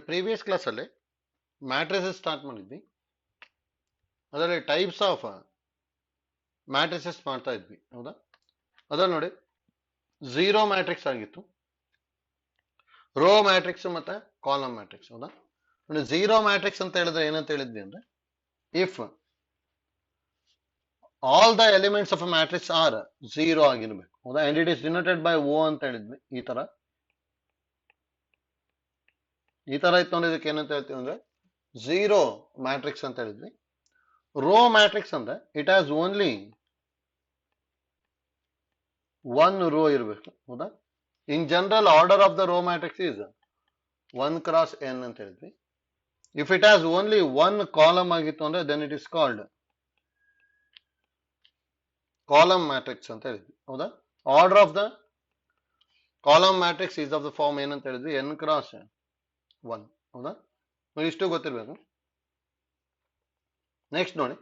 Previous ಕ್ಲಾಸಲ್ಲಿ matrices start ಮಾಡಿದ್ವಿ. ಅದರಲ್ಲಿ ಟೈಪ್ಸ್ ಆಫ್ ಮ್ಯಾಟ್ರಿಸಸ್ ಮಾಡ್ತಾ ಇದ್ವಿ, ಹೌದಾ? ಅದ್ರಲ್ಲಿ ನೋಡಿ, ಝೀರೋ ಮ್ಯಾಟ್ರಿಕ್ಸ್ ಆಗಿತ್ತು, ರೋ ಮ್ಯಾಟ್ರಿಕ್ಸ್ ಮತ್ತೆ ಕಾಲಮ್ ಮ್ಯಾಟ್ರಿಕ್ಸ್, ಹೌದಾ? ನೋಡಿ, ಝೀರೋ ಮ್ಯಾಟ್ರಿಕ್ಸ್ ಅಂತ ಹೇಳಿದ್ರೆ ಏನಂತ ಹೇಳಿದ್ವಿ ಅಂದ್ರೆ, if all the elements of a matrix are zero ಆಗಿರ್ಬೇಕು, ಹೌದಾ? And it is denoted by O ಅಂತ ಹೇಳಿದ್ವಿ. ಈ ತರ ಇತ್ತು ನೋಡಿ, ಇದಕ್ಕೆ ಏನಂತ ಹೇಳ್ತೀವಿ ಅಂದ್ರೆ ಝೀರೋ ಮ್ಯಾಟ್ರಿಕ್ಸ್ ಅಂತ ಹೇಳಿದ್ವಿ. ರೋ ಮ್ಯಾಟ್ರಿಕ್ಸ್ ಅಂದ್ರೆ it has only one row ಇರಬೇಕು, ಹೌದಾ? In general order of the row matrix is 1 cross n ಅಂತ ಹೇಳಿದ್ವಿ. If it has only one column ಆಗಿತ್ತು ಅಂದ್ರೆ then it is called column matrix ಅಂತ ಹೇಳಿದ್ವಿ, ಹೌದಾ? Order of the column matrix is of the form ಏನಂತ ಹೇಳಿದ್ವಿ, n cross 1, ಹೌದಾ? ಇಷ್ಟು ಗೊತ್ತಿರಬೇಕು. ನೆಕ್ಸ್ಟ್ ನೋಡಿ,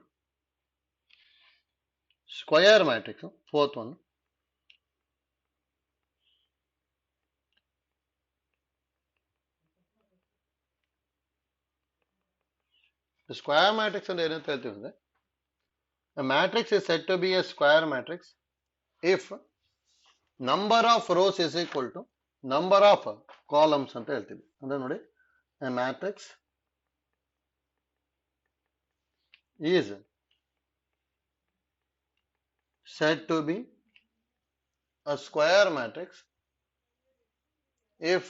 square matrix, fourth one. Square matrix ಅಂದ್ರೆ ಏನಂತ ಹೇಳ್ತೀವಿ ಅಂದ್ರೆ, a matrix is said to be a square matrix if number of rows is equal to number of columns ಅಂತ ಹೇಳ್ತೀವಿ. ಅಂದ್ರೆ ನೋಡಿ, a matrix is said to be a square matrix if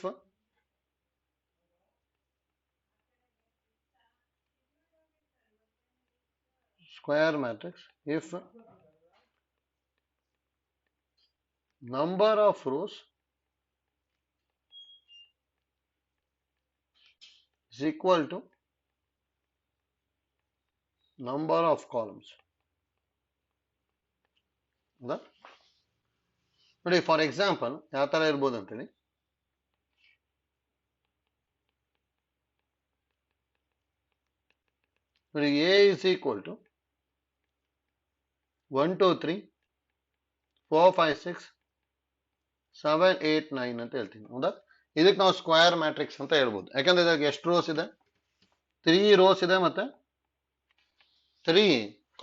number of rows is equal to number of columns. ಹೌದಾ? ನೋಡಿ, for example ಯಾವ ತರ ಇರ್ಬೋದು ಅಂತೇಳಿ, ನೋಡಿ, ಎ ಇಸ್ ಈಕ್ವಲ್ ಟು 1 2 3 4 5 6 7 8 9 ಅಂತ ಹೇಳ್ತೀನಿ, ಹೌದಾ? ಇದಕ್ಕೆ ನಾವು ಸ್ಕ್ವಯರ್ ಮ್ಯಾಟ್ರಿಕ್ಸ್ ಅಂತ ಹೇಳ್ಬೋದು. ಯಾಕಂದ್ರೆ ಇದಕ್ಕೆ ಎಷ್ಟು ರೋಸ್ ಇದೆ? 3 ರೋಸ್ ಇದೆ ಮತ್ತೆ 3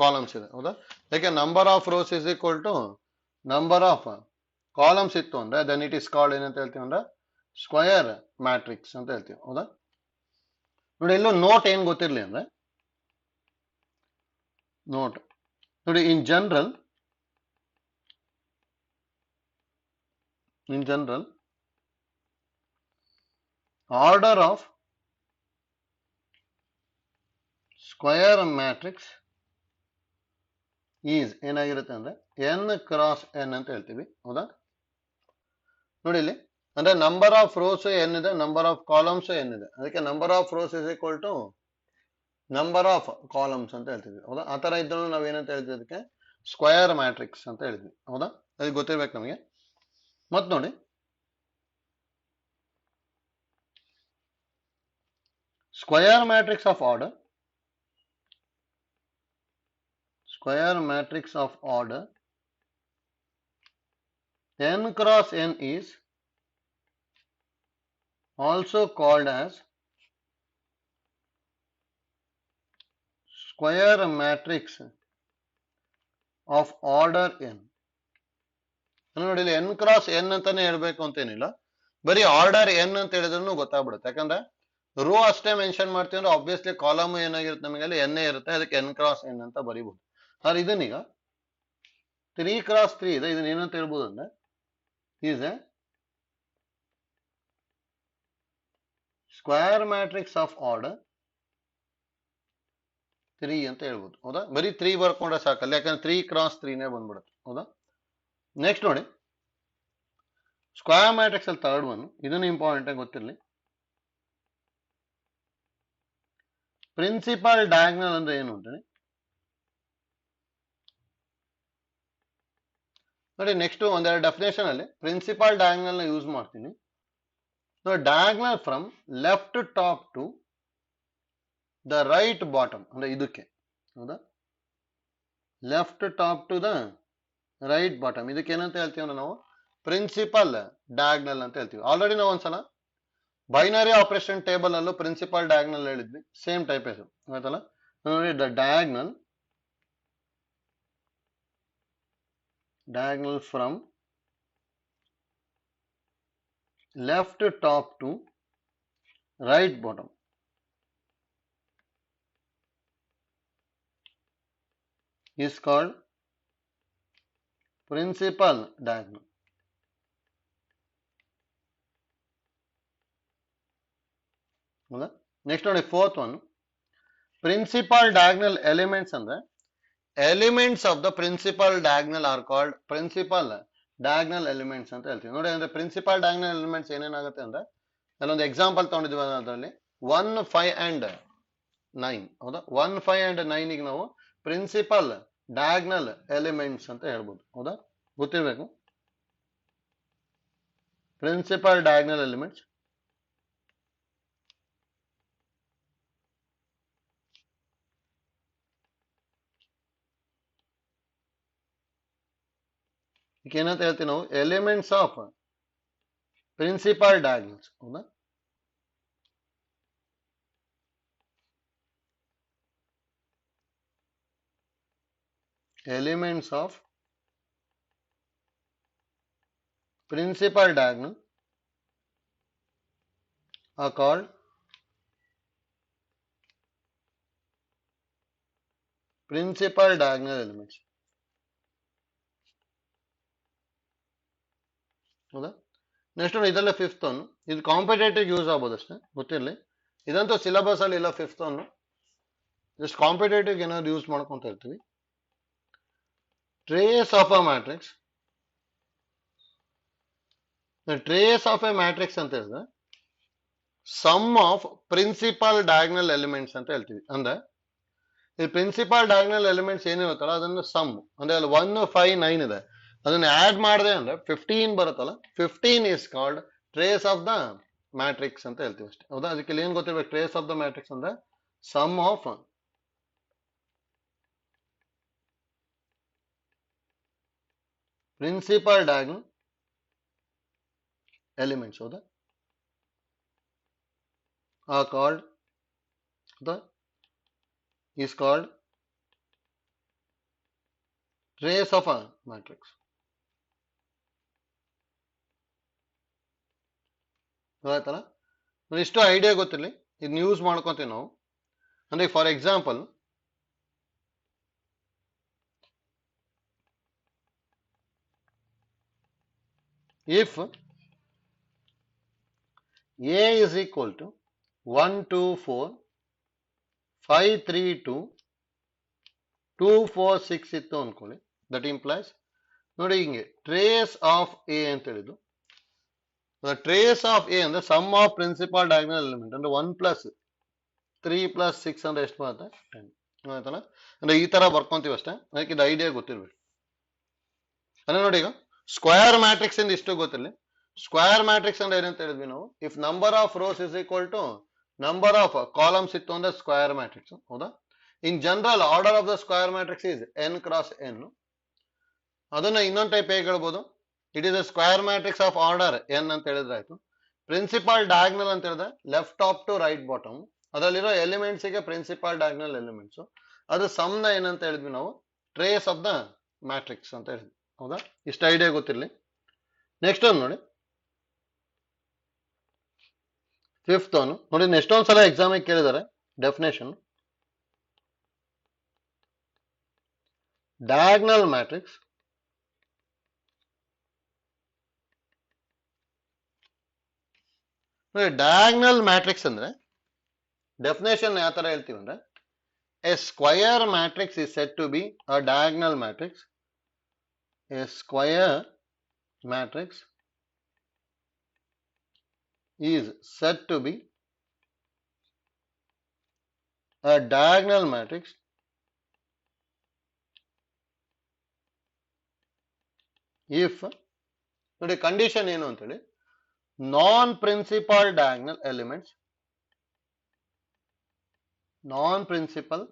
ಕಾಲಮ್ಸ್ ಇದೆ, ಹೌದಾ? ಯಾಕೆ number of rows is equal to number of columns ಇತ್ತು ಅಂದ್ರೆ ದೆನ್ ಇಟ್ ಇಸ್ ಕಾಲ್ಡ್ ಏನಂತ ಹೇಳ್ತೀವಿ ಅಂದ್ರೆ ಸ್ಕ್ವಯರ್ ಮ್ಯಾಟ್ರಿಕ್ಸ್ ಅಂತ ಹೇಳ್ತೀವಿ, ಹೌದಾ? ನೋಡಿ, ಎಲ್ಲೋ ನೋಟ್ ಏನ್ ಗೊತ್ತಿರ್ಲಿ ಅಂದ್ರೆ, ನೋಟ್ ನೋಡಿ, ಇನ್ general order of square matrix is ಏನಾಗಿರುತ್ತೆ ಅಂದ್ರೆ n ಕ್ರಾಸ್ n ಅಂತ ಹೇಳ್ತೀವಿ, ಹೌದಾ? ನೋಡಿ, ಇಲ್ಲಿ ಅಂದ್ರೆ ನಂಬರ್ ಆಫ್ ರೋಸ್ n ಇದೆ, ನಂಬರ್ ಆಫ್ ಕಾಲಮ್ಸ್ n ಇದೆ. ಅದಕ್ಕೆ number of rows is equal to number of columns ಅಂತ ಹೇಳ್ತೀವಿ, ಹೌದಾ? ಆ ತರ ಇದ್ರೂ ನಾವ್ ಏನಂತ ಹೇಳ್ತೀವಿ, ಅದಕ್ಕೆ ಸ್ಕ್ವಯರ್ ಮ್ಯಾಟ್ರಿಕ್ಸ್ ಅಂತ ಹೇಳಿದ್ವಿ, ಹೌದಾ? ಅದು ಗೊತ್ತಿರ್ಬೇಕು ನಮಗೆ. ಮತ್ ನೋಡಿ, square matrix of order n cross n is also called as square matrix of order n. ನೋಡಿ, ಇಲ್ಲಿ n ಕ್ರಾಸ್ n ಅಂತಾನೆ ಹೇಳ್ಬೇಕು ಅಂತೇನಿಲ್ಲ, ಬರೀ ಆರ್ಡರ್ n ಅಂತ ಹೇಳಿದ್ರು ಗೊತ್ತಾಗ್ಬಿಡುತ್ತೆ. ಯಾಕಂದ್ರೆ ರೋ ಅಷ್ಟೇ ಮೆನ್ಷನ್ ಮಾಡ್ತೀವಿ ಅಂದ್ರೆ ಆಬ್ವಿಯಸ್ಲಿ ಕಾಲಮ್ ಏನಾಗಿರುತ್ತೆ ನಮಗೆ ಅಲ್ಲಿ n ಇರುತ್ತೆ, ಅದಕ್ಕೆ n ಕ್ರಾಸ್ n ಅಂತ ಬರೀಬಹುದು. ಆದ್ರೆ ಇದನ್ನೀಗ 3 ಕ್ರಾಸ್ 3 ಇದೆ, ಇದನ್ನ ಏನಂತ ಹೇಳ್ಬೋದು ಅಂದ್ರೆ is A square matrix of order 3 ಅಂತ ಹೇಳ್ಬೋದು, ಹೌದಾ? ಬರೀ 3 ಬರ್ಕೊಂಡ್ರೆ ಸಾಕಲ್ಲ, ಯಾಕಂದ್ರೆ 3 ಕ್ರಾಸ್ 3ನೇ ಬಂದ್ಬಿಡುತ್ತೆ, ಹೌದಾ? ನೆಕ್ಸ್ಟ್ ನೋಡಿ, ಸ್ಕ್ವಯರ್ ಮ್ಯಾಟ್ರಿಕ್ಸ್ ಅಲ್ಲಿ ಥರ್ಡ್ ಒನ್, ಇದನ್ನು ಇಂಪಾರ್ಟೆಂಟ್ ಆಗಿ ಗೊತ್ತಿರಲಿ. ಪ್ರಿನ್ಸಿಪಲ್ ಡಯಾಗ್ನಲ್ ಅಂದ್ರೆ ಏನು ಅಂತಾನೆ ನೋಡಿ. ನೆಕ್ಸ್ಟ್ ಒಂದೆರಡು ಡೆಫಿನೇಷನ್ ಅಲ್ಲಿ ಪ್ರಿನ್ಸಿಪಲ್ ಡಯಾಗ್ನಲ್ ನ ಯೂಸ್ ಮಾಡ್ತೀನಿ. Diagonal from left top to the right bottom ಅಂದ್ರೆ ಇದಕ್ಕೆ, ಹೌದಾ? Left top to the right bottom, ಇದಕ್ಕೆ ಏನಂತ ಹೇಳ್ತೀವಿ ಅಂದ್ರೆ ನಾವು ಪ್ರಿನ್ಸಿಪಲ್ ಡಯಾಗ್ನಲ್ ಅಂತ ಹೇಳ್ತೀವಿ. ಆಲ್ರೆಡಿ ನಾವು ಒಂದ್ಸಲ ಬೈನರಿ ಆಪರೇಷನ್ ಟೇಬಲ್ ಅಲ್ಲೂ ಪ್ರಿನ್ಸಿಪಲ್ ಡಯಾಗ್ನಲ್ ಹೇಳಿದ್ವಿ, ಸೇಮ್ ಟೈಪ್ ಇದು ಆಯ್ತಲ್ಲ. ನೋಡಿ the diagonal from left top to right bottom is called principal diagonal. Next one, fourth one, principal diagonal elements ಅಂದ್ರೆ elements of the principal diagonal are called principal diagonal elements ಅಂತ ಹೇಳ್ತೀವಿ. ನೋಡಿ ಅಂದ್ರೆ principal diagonal elements ಏನೇನಾಗುತ್ತೆ ಅಂದ್ರೆ ಅಲ್ಲೊಂದು example ತಗೊಂಡಿದ್ವಿ ಅದರಲ್ಲಿ 1, 5 and 9 ಹೌದಾ. 1, 5 and 9 ಗೆ ನಾವು ಪ್ರಿನ್ಸಿಪಲ್ ಡಯಾಗ್ನಲ್ ಎಲಿಮೆಂಟ್ಸ್ ಅಂತ ಹೇಳ್ಬೋದು ಹೌದಾ, ಗೊತ್ತಿರಬೇಕು ಪ್ರಿನ್ಸಿಪಲ್ ಡಯಾಗ್ನಲ್ ಎಲಿಮೆಂಟ್ಸ್. ಏನಂತ ಹೇಳ್ತೀವಿ ನಾವು, ಎಲಿಮೆಂಟ್ಸ್ ಆಫ್ ಪ್ರಿನ್ಸಿಪಲ್ ಡಯಾಗ್ನಲ್ಸ್ ಹೌದಾ. Elements of principal diagonal are called principal diagonal elements ಹೌದಾ. ನೆಕ್ಸ್ಟ್ ಇದೆಲ್ಲ ಫಿಫ್ತ್ ಒನ್, ಇದು ಕಾಂಪಿಟೇಟಿವ್ ಯೂಸ್ ಆಗ್ಬೋದು ಅಷ್ಟೇ, ಗೊತ್ತಿರಲಿ. ಇದಂತೂ ಸಿಲೆಬಸ್ ಅಲ್ಲಿ ಇಲ್ಲ ಫಿಫ್ತ್ ಒನ್, ಜಸ್ಟ್ ಕಾಂಪಿಟೇಟಿವ್ ಏನಾದ್ರು ಯೂಸ್ ಮಾಡ್ಕೊಂತ ಇರ್ತೀವಿ. Trace of a matrix, trace of a matrix ಅಂತ ಹೇಳಿದ್ರೆ sum of principal diagonal elements ಅಂತ ಹೇಳ್ತೀವಿ. ಅಂದ್ರೆ ಈ ಪ್ರಿನ್ಸಿಪಲ್ ಡಯಾಗ್ನಲ್ ಎಲಿಮೆಂಟ್ಸ್ ಏನಿರುತ್ತಲ್ಲ ಅದನ್ನ ಸಮ್, ಅಂದ್ರೆ ಅಲ್ಲಿ 1, 5, 9 ಇದೆ, ಅದನ್ನ ಆಡ್ ಮಾಡಿದೆ ಅಂದ್ರೆ 15 ಬರುತ್ತಲ್ಲ, 15 is called trace of the matrix ಅಂತ ಹೇಳ್ತೀವಿ ಅಷ್ಟೇ ಹೌದಾ. ಅದಕ್ಕೆ ಏನ್ ಗೊತ್ತಿರ್ಬೇಕು, ಟ್ರೇಸ್ ಆಫ್ ದ ಮ್ಯಾಟ್ರಿಕ್ಸ್ ಅಂದ್ರೆ sum of principal diagonal elements ಹೌದಾ are called is called trace of a matrix. ಆಯ್ತಲ್ಲ, ಇಷ್ಟು ಐಡಿಯಾ ಗೊತ್ತಿರಲಿ, ಇದನ್ನ ಯೂಸ್ ಮಾಡ್ಕೊತೀವಿ ನಾವು. ಅಂದ್ರೆ for example if A is equal to 1, 2, 4, 5, 3, 2, 2, 4, 6 ಇತ್ತು ಅನ್ಕೊಳ್ಳಿ, ದಟ್ ಇಂಪ್ಲೈಸ್ ನೋಡಿ ಹಿಂಗೆ ಟ್ರೇಸ್ ಆಫ್ ಎ ಅಂತ ಹೇಳಿದ್ದು. ಟ್ರೇಸ್ ಆಫ್ ಎ ಅಂದ್ರೆ sum of principal diagonal element ಅಂದ್ರೆ 1 + 3 + 6 ಅಂದ್ರೆ ಎಷ್ಟು ಬರುತ್ತೆ 10 ಆಯ್ತಲ್ಲ. ಅಂದ್ರೆ ಈ ತರ ಬರ್ಕೊಂತೀವಿ ಅಷ್ಟೇ, ಅದಕ್ಕೆ ಇದು ಐಡಿಯಾ ಗೊತ್ತಿರ್ಬೇಕು. ಅಂದ್ರೆ ನೋಡಿ ಈಗ ಸ್ಕ್ವೇರ್ ಮ್ಯಾಟ್ರಿಕ್ಸ್ ಇಂದ ಇಷ್ಟು ಗೊತ್ತಿರಲಿ. ಸ್ಕ್ವೇರ್ ಮ್ಯಾಟ್ರಿಕ್ಸ್ ಅಂದ್ರೆ ಏನಂತ ಹೇಳಿದ್ವಿ ನಾವು, if number of rows is equal to number of columns ಇತ್ತು ಅಂದ್ರೆ ಸ್ಕ್ವೇರ್ ಮ್ಯಾಟ್ರಿಕ್ಸ್ ಹೌದಾ. In general order of the square matrix is n × n. ಅದನ್ನ ಇನ್ನೊಂದು ಟೈಪ್ ಹೇಗೆ ಹೇಳ್ಬೋದು, it is a square matrix of order n ಅಂತ ಹೇಳಿದ್ರೆ ಆಯ್ತು. ಪ್ರಿನ್ಸಿಪಲ್ ಡಯಾಗ್ನಲ್ ಅಂತ ಹೇಳಿದ್ರೆ left top to right bottom, ಅದರಲ್ಲಿರೋ ಎಲಿಮೆಂಟ್ಸ್ ಗೆ ಪ್ರಿನ್ಸಿಪಲ್ ಡಯಾಗ್ನಲ್ ಎಲಿಮೆಂಟ್ಸ್, ಅದು ಸಮ್ ನ ಏನಂತ ಹೇಳಿದ್ವಿ ನಾವು, ಟ್ರೇಸ್ ಆಫ್ ದ ಮ್ಯಾಟ್ರಿಕ್ಸ್ ಅಂತ ಹೇಳಿದ್ವಿ ಹೌದಾ. ಇಷ್ಟು ಐಡಿಯಾ ಗೊತ್ತಿರಲಿ. ನೆಕ್ಸ್ಟ್ ಒಂದು ನೋಡಿ, ಫಿಫ್ತ್ ಒನ್ ನೋಡಿ, ಎಷ್ಟೊಂದು ಸಲ ಎಕ್ಸಾಮ್ ಕೇಳಿದ್ದಾರೆ definition. Diagonal matrix diagonal matrix ಅಂದ್ರೆ ಡೆಫಿನೇಷನ್ ಯಾವ ತರ ಹೇಳ್ತೀವಿ ಅಂದ್ರೆ, a square matrix is said to be a diagonal matrix. ಎ ಸ್ಕ್ವಯರ್ ಮ್ಯಾಟ್ರಿಕ್ಸ್ is said to be a diagonal matrix if ನೋಡಿ ಕಂಡೀಷನ್ ಏನು ಅಂತ ಹೇಳಿ, non principal diagonal elements, non principal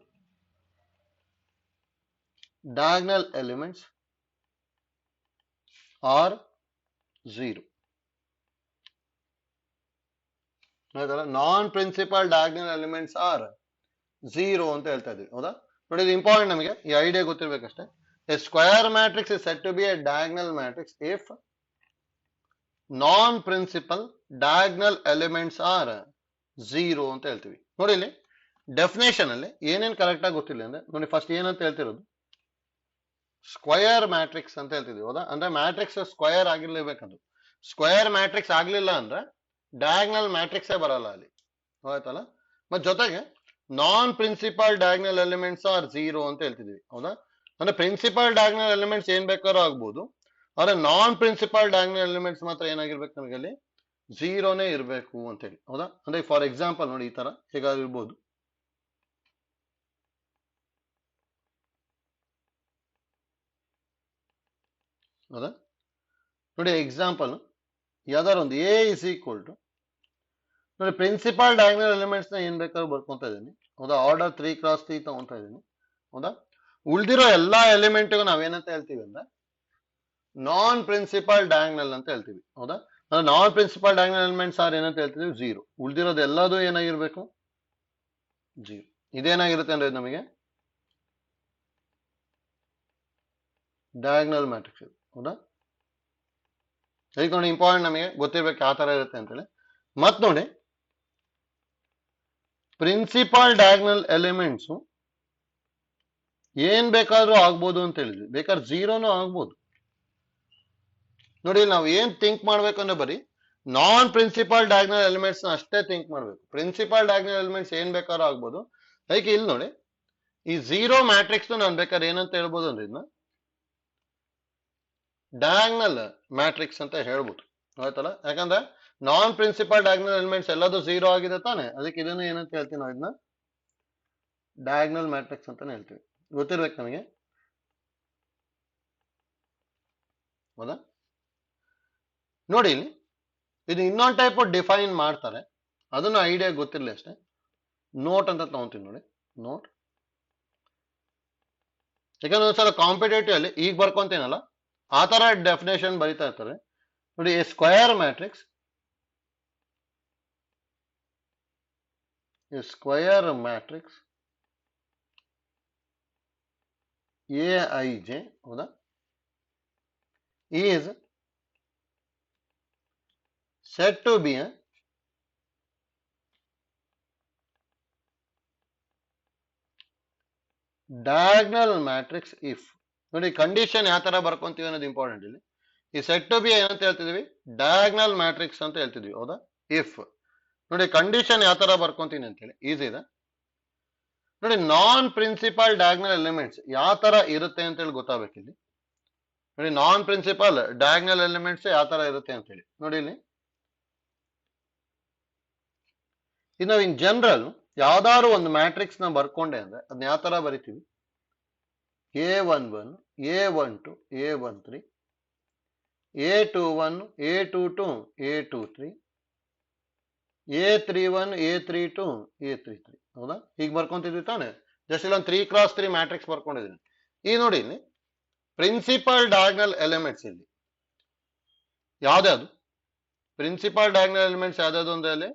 diagonal elements are 0. ಆಯ್ತಲ್ಲ, non principal diagonal elements are zero ಅಂತ ಹೇಳ್ತಾ ಇದ್ವಿ, ಹೌದಾ. ನೋಡಿ ಇದು ಇಂಪಾರ್ಟೆಂಟ್, ನಮಗೆ ಈ ಐಡಿಯಾ ಗೊತ್ತಿರ್ಬೇಕಷ್ಟೇ. A square matrix is set to be a diagonal matrix if non principal diagonal elements are zero ಅಂತ ಹೇಳ್ತೀವಿ. ನೋಡಿ ಇಲ್ಲಿ ಡೆಫಿನೇಷನ್ ಅಲ್ಲಿ ಏನೇನು ಕರೆಕ್ಟ್ ಆಗಿ ಗೊತ್ತಿಲ್ಲ ಅಂದ್ರೆ, ನೋಡಿ ಫಸ್ಟ್ ಏನಂತ ಹೇಳ್ತಿರೋದು, ಸ್ಕ್ವಯರ್ ಮ್ಯಾಟ್ರಿಕ್ಸ್ ಅಂತ ಹೇಳ್ತಿದ್ವಿ, ಹೌದಾ. ಅಂದ್ರೆ ಮ್ಯಾಟ್ರಿಕ್ಸ್ ಸ್ಕ್ವಯರ್ ಆಗಿರ್ಲೇಬೇಕಂದು. ಸ್ಕ್ವಯರ್ ಮ್ಯಾಟ್ರಿಕ್ಸ್ ಆಗ್ಲಿಲ್ಲ ಅಂದ್ರೆ ಡಯಾಗ್ನಲ್ ಮ್ಯಾಟ್ರಿಕ್ಸೇ ಬರಲ್ಲ ಅಲ್ಲಿ, ಆಯ್ತಲ್ಲ. ಮತ್ ಜೊತೆಗೆ non principal diagonal elements are zero ಅಂತ ಹೇಳ್ತಿದ್ವಿ, ಹೌದಾ. ಅಂದ್ರೆ ಪ್ರಿನ್ಸಿಪಲ್ ಡಯಾಗ್ನಲ್ ಎಲಿಮೆಂಟ್ಸ್ ಏನ್ ಬೇಕಾದ್ರೂ ಆಗ್ಬೋದು, ಆದ್ರೆ ನಾನ್ ಪ್ರಿನ್ಸಿಪಲ್ ಡಯಾಗ್ನಲ್ ಎಲಿಮೆಂಟ್ಸ್ ಮಾತ್ರ ಏನಾಗಿರ್ಬೇಕು ನಮಗೆ ಅಲ್ಲಿ, ಝೀರೋನೇ ಇರಬೇಕು ಅಂತ ಹೇಳಿ, ಹೌದಾ. ಅಂದ್ರೆ ಫಾರ್ ಎಕ್ಸಾಂಪಲ್ ನೋಡಿ ಈ ತರ ಹೇಗಾದ್ರೂ ಇರ್ಬೋದು, ಹೌದಾ. ನೋಡಿ ಎಕ್ಸಾಂಪಲ್ ಯಾವ್ದಾರು ಒಂದು ಎ ಇಸ್ ಈಕ್ವಲ್ ಟು, ನೋಡಿ ಪ್ರಿನ್ಸಿಪಲ್ ಡಯಾಗ್ನಲ್ ಎಲಿಮೆಂಟ್ಸ್ ನ ಏನ್ ಬೇಕಾದ್ರೂ ಬರ್ಕೊಂತ ಇದೀನಿ, ಹೌದಾ. ಆರ್ಡರ್ 3x3 ತಗೊಂತ ಇದೀನಿ, ಹೌದಾ. ಉಳಿದಿರೋ ಎಲ್ಲಾ ಎಲಿಮೆಂಟ್ಗೂ ನಾವೇನಂತ ಹೇಳ್ತೀವಿ ಅಂದ್ರೆ ನಾನ್ ಪ್ರಿನ್ಸಿಪಲ್ ಡಯಾಗ್ನಲ್ ಅಂತ ಹೇಳ್ತೀವಿ, ಹೌದಾ. ಅಂದ್ರೆ ನಾನ್ ಪ್ರಿನ್ಸಿಪಲ್ ಡಯಾಗ್ನಲ್ ಎಲಿಮೆಂಟ್ಸ್ ಆರ್ ಏನಂತ ಹೇಳ್ತೀವಿ, ಝೀರೋ. ಉಳಿದಿರೋದು ಎಲ್ಲದೂ ಏನಾಗಿರ್ಬೇಕು, ಝೀರೋ. ಇದೇನಾಗಿರುತ್ತೆ ಅಂದ್ರೆ ನಮಗೆ ಡಯಾಗ್ನಲ್ ಮ್ಯಾಟ್ರಿಕ್ಸ್, ಹೌದಾ. ಅದಕ್ಕೆ ನೋಡಿ ಇಂಪಾರ್ಟೆಂಟ್, ನಮಗೆ ಗೊತ್ತಿರ್ಬೇಕು ಯಾವ ತರ ಇರುತ್ತೆ ಅಂತೇಳಿ. ಮತ್ ನೋಡಿ ಪ್ರಿನ್ಸಿಪಲ್ ಡಯಾಗ್ನಲ್ ಎಲಿಮೆಂಟ್ಸ್ ಏನ್ ಬೇಕಾದ್ರೂ ಆಗ್ಬೋದು ಅಂತ ಹೇಳಿದ್ವಿ, ಬೇಕಾದ್ರೆ ಝೀರೋನು ಆಗ್ಬೋದು. ನೋಡಿ ನಾವು ಏನ್ ಥಿಂಕ್ ಮಾಡ್ಬೇಕಂದ್ರೆ ಬರೀ ನಾನ್ ಪ್ರಿನ್ಸಿಪಲ್ ಡಯಾಗ್ನಲ್ ಎಲಿಮೆಂಟ್ಸ್ ನ ಅಷ್ಟೇ ಥಿಂಕ್ ಮಾಡ್ಬೇಕು. ಪ್ರಿನ್ಸಿಪಲ್ ಡಯಾಗ್ನಲ್ ಎಲಿಮೆಂಟ್ಸ್ ಏನ್ ಬೇಕಾದ್ರೂ ಆಗ್ಬೋದು. ಅದಕ್ಕೆ ಇಲ್ಲಿ ನೋಡಿ ಈ ಝೀರೋ ಮ್ಯಾಟ್ರಿಕ್ಸ್ ನಾನು ಬೇಕಾದ್ರೆ ಏನಂತ ಹೇಳ್ಬೋದು ಅಂದ್ರೆ ಇದನ್ನ ಡಯಾಗ್ನಲ್ ಮ್ಯಾಟ್ರಿಕ್ಸ್ ಅಂತ ಹೇಳ್ಬೋದು, ಆಯ್ತಲ್ಲ. ಯಾಕಂದ್ರೆ ನಾನ್ ಪ್ರಿನ್ಸಿಪಲ್ ಡಯಾಗ್ನಲ್ ಎಲಿಮೆಂಟ್ಸ್ ಎಲ್ಲದೂ ಝೀರೋ ಆಗಿದೆ ತಾನೆ, ಅದಕ್ಕೆ ಇದನ್ನು ಏನಂತ ಹೇಳ್ತೀವಿ ನಾವು, ಇದನ್ನ ಡಯಾಗ್ನಲ್ ಮ್ಯಾಟ್ರಿಕ್ಸ್ ಅಂತಾನೆ ಹೇಳ್ತೀವಿ. ಗೊತ್ತಿರ್ಬೇಕು ನಮಗೆ, ಹೌದಾ. ನೋಡಿ ಇಲ್ಲಿ ಇದು ಇನ್ನೊಂದು ಟೈಪ್ ಡಿಫೈನ್ ಮಾಡ್ತಾರೆ, ಅದನ್ನು ಐಡಿಯಾ ಗೊತ್ತಿರಲಿ ಅಷ್ಟೇ. ನೋಟ್ ಅಂತ ತಗೊಂತೀವಿ ನೋಡಿ, ನೋಟ್. ಯಾಕಂದ್ರೆ ಒಂದ್ಸಲ ಕಾಂಪಿಟೇಟಿವ್ ಅಲ್ಲಿ ಈಗ ಬರ್ಕೊಂತೀನಲ್ಲ ಆ ತರ ಡೆಫಿನೇಷನ್ ಬರೀತಾ ಇರ್ತಾರೆ ನೋಡಿ. A square matrix, a square matrix a i j, ಹೌದಾ, is said to be a diagonal matrix if. ನೋಡಿ ಕಂಡೀಷನ್ ಯಾವ ತರ ಬರ್ಕೊಂತೀವಿ ಅನ್ನೋದು ಇಂಪಾರ್ಟೆಂಟ್ ಇಲ್ಲಿ. ಈ ಸೆಟ್ ಟು ಬಿ ಏನಂತ ಹೇಳ್ತಿದ್ವಿ, ಡಯಾಗ್ನಲ್ ಮ್ಯಾಟ್ರಿಕ್ಸ್ ಅಂತ ಹೇಳ್ತಿದ್ವಿ, ಹೌದಾ. ಇಫ್ ನೋಡಿ ಕಂಡೀಷನ್ ಯಾವ ತರ ಬರ್ಕೊಂತೀನಿ ಅಂತ ಹೇಳಿ ಈಸಿ ಇದೆ ನೋಡಿ. ನಾನ್ ಪ್ರಿನ್ಸಿಪಲ್ ಡಯಾಗ್ನಲ್ ಎಲಿಮೆಂಟ್ಸ್ ಯಾವ ತರ ಇರುತ್ತೆ ಅಂತ ಹೇಳಿ ಗೊತ್ತಾಗಬೇಕು ಇಲ್ಲಿ. ನೋಡಿ ನಾನ್ ಪ್ರಿನ್ಸಿಪಲ್ ಡಯಾಗ್ನಲ್ ಎಲಿಮೆಂಟ್ಸ್ ಯಾವ ತರ ಇರುತ್ತೆ ಅಂತ ಹೇಳಿ ನೋಡಿ ಇಲ್ಲಿ. ಇನ್ನು ಇನ್ ಜನರಲ್ ಯಾವ್ದಾದ್ರು ಒಂದು ಮ್ಯಾಟ್ರಿಕ್ಸ್ ನ ಬರ್ಕೊಂಡೆ ಅಂದ್ರೆ ಅದನ್ನ ಯಾವ ತರ ಬರಿತೀವಿ, A11 A12 A13 A21 A22 A23 A31 A32 A33, ಹೌದಾ. ಹೀಗೆ ಬರ್ಕೊಂತಿದ್ವಿ ತಾನೆ. ಜಸ್ಟ್ ಇಲ್ಲೊಂದು 3x3 ಮ್ಯಾಟ್ರಿಕ್ಸ್ ಬರ್ಕೊಂಡಿದ್ದೀನಿ. ಈ ನೋಡಿ ಇಲ್ಲಿ ಪ್ರಿನ್ಸಿಪಲ್ ಡಯಾಗ್ನಲ್ ಎಲಿಮೆಂಟ್ಸ್ ಇಲ್ಲಿ ಯಾವ್ದಾದ್ರು ಪ್ರಿನ್ಸಿಪಲ್ ಡಯಾಗ್ನಲ್ ಎಲಿಮೆಂಟ್ಸ್ ಯಾವ್ದಾದ್ರು ಅಂದ್ರೆ ಅಲ್ಲಿ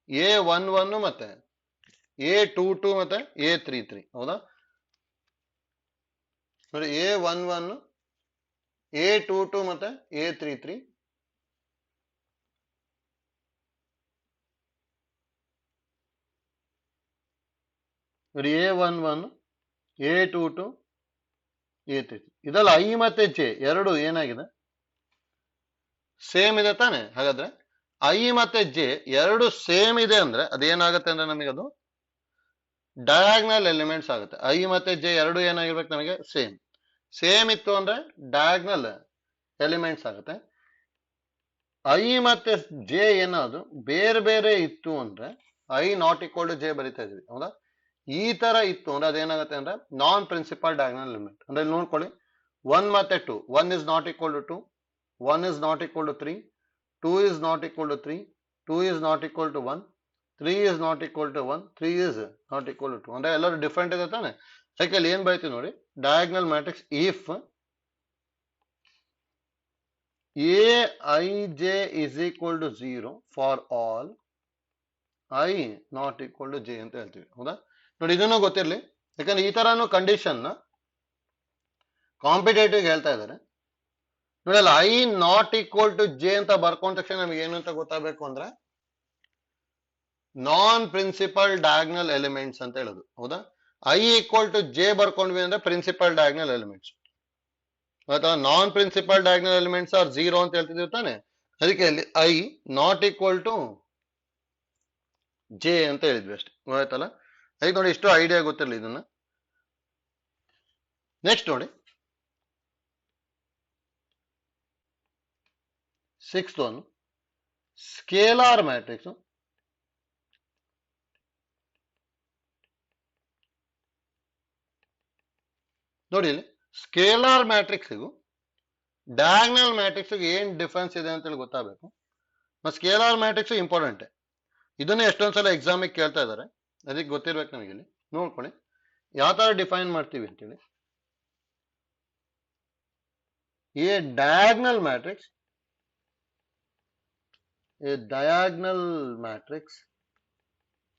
A11 ಮತ್ತೆ A22 ಮತ್ತೆ A33, ಹೌದಾ. ನೋಡಿ A11 A22 ಮತ್ತೆ A33, ನೋಡಿ A11 A22 A33. ಇದಲ್ಲ ಐ ಮತ್ತೆ ಜೆ ಎರಡು ಏನಾಗಿದೆ, ಸೇಮ್ ಇದೆ ತಾನೆ. ಹಾಗಾದ್ರೆ ಐ ಮತ್ತೆ ಜೆ ಎರಡು ಸೇಮ್ ಇದೆ ಅಂದ್ರೆ ಅದೇನಾಗುತ್ತೆ ಅಂದ್ರೆ ನಮಗೆ ಅದು ಡಯಾಗ್ನಲ್ ಎಲಿಮೆಂಟ್ಸ್ ಆಗುತ್ತೆ. ಐ ಮತ್ತೆ ಜೆ ಎರಡು ಏನಾಗಿರ್ಬೇಕು ನಮಗೆ ಸೇಮ್. ಸೇಮ್ ಇತ್ತು ಅಂದ್ರೆ ಡಯಾಗ್ನಲ್ ಎಲಿಮೆಂಟ್ಸ್ ಆಗುತ್ತೆ. ಐ ಮತ್ತೆ ಜೆ ಏನಾದ್ರು ಬೇರೆ ಬೇರೆ ಇತ್ತು ಅಂದ್ರೆ I not equal to J ಬರಿತಾ ಇದ್ವಿ, ಹೌದಾ. ಈ ತರ ಇತ್ತು ಅಂದ್ರೆ ಅದೇನಾಗುತ್ತೆ ಅಂದ್ರೆ ನಾನ್ ಪ್ರಿನ್ಸಿಪಲ್ ಡಯಾಗ್ನಲ್ ಎಲಿಮೆಂಟ್. ಅಂದ್ರೆ ಇಲ್ಲಿ ನೋಡ್ಕೊಳ್ಳಿ 1 ಮತ್ತೆ 2, 1 is not equal to 2, 1 is not equal to 3, 2 is not equal to 3, 2 is not equal to 1, 3 is not equal to 1, 3 is not equal to 2. ಅಂದ್ರೆ ಎಲ್ಲರೂ ಡಿಫ್ರೆಂಟ್ ಇದೆ ತಾನೆ. ಅದಕ್ಕೆ ಏನ್ ಬರೀತೀವಿ ನೋಡಿ, diagonal matrix if Aij is equal to 0 for all I not equal to J ಅಂತ ಹೇಳ್ತೀವಿ. ಹೌದಾ? ನೋಡಿ, ಇದನ್ನು ಗೊತ್ತಿರಲಿ, ಯಾಕಂದ್ರೆ ಈ ತರನು ಕಂಡೀಷನ್ ಕಾಂಪಿಟೇಟಿವ್ ಹೇಳ್ತಾ ಇದ್ದಾರೆ. ನೋಡಿ, ಅಲ್ಲ, I not equal to J ಅಂತ ಬರ್ಕೊಂಡ ತಕ್ಷಣ ನಮಗೆ ಏನು ಅಂತ ಗೊತ್ತಾಗಬೇಕು ಅಂದ್ರೆ ನಾನ್ ಪ್ರಿನ್ಸಿಪಲ್ ಡಯಾಗ್ನಲ್ ಎಲಿಮೆಂಟ್ಸ್ ಅಂತ ಹೇಳೋದು. ಹೌದಾ? ಐ ಈಕ್ವಲ್ ಟು ಜೆ ಬರ್ಕೊಂಡ್ವಿ ಅಂದ್ರೆ ಪ್ರಿನ್ಸಿಪಲ್ ಡಯಾಗ್ನಲ್ ಎಲಿಮೆಂಟ್ಸ್, ಅಥವಾ non principal diagonal elements are 0 ಅಂತ ಹೇಳ್ತಿದ್ದೀವಿ ತಾನೆ. ಅದಕ್ಕೆ ಅಲ್ಲಿ I not equal to J ಅಂತ ಹೇಳಿದ್ವಿ ಅಷ್ಟೇ. ಆಯ್ತಲ್ಲ? ಅದಕ್ಕೆ ನೋಡಿ, ಇಷ್ಟು ಐಡಿಯಾ ಗೊತ್ತಿರಲಿ ಇದನ್ನ. ನೆಕ್ಸ್ಟ್ ನೋಡಿ, 6th one, ಸ್ಕೇಲಾರ್ ಮ್ಯಾಟ್ರಿಕ್ಸ್. ನೋಡಿ, ಇಲ್ಲಿ ಸ್ಕೇಲಾರ್ ಮ್ಯಾಟ್ರಿಕ್ಸ್ಗೂ ಡಯಾಗ್ನಲ್ ಮ್ಯಾಟ್ರಿಕ್ಸ್ ಏನ್ ಡಿಫ್ರೆನ್ಸ್ ಇದೆ ಅಂತ ಹೇಳಿ ಗೊತ್ತಾಗಬೇಕು. ಸ್ಕೇಲಾರ್ ಮ್ಯಾಟ್ರಿಕ್ಸ್ ಇಂಪಾರ್ಟೆಂಟ್, ಇದನ್ನೇ ಎಷ್ಟೊಂದ್ಸಲ ಎಕ್ಸಾಮಿಗೆ ಕೇಳ್ತಾ ಇದ್ದಾರೆ, ಅದಕ್ಕೆ ಗೊತ್ತಿರ್ಬೇಕು ನಮಗೆ. ಇಲ್ಲಿ ನೋಡ್ಕೊಳ್ಳಿ ಯಾವ ತರ ಡಿಫೈನ್ ಮಾಡ್ತೀವಿ ಅಂತೇಳಿ. A diagonal matrix, a diagonal matrix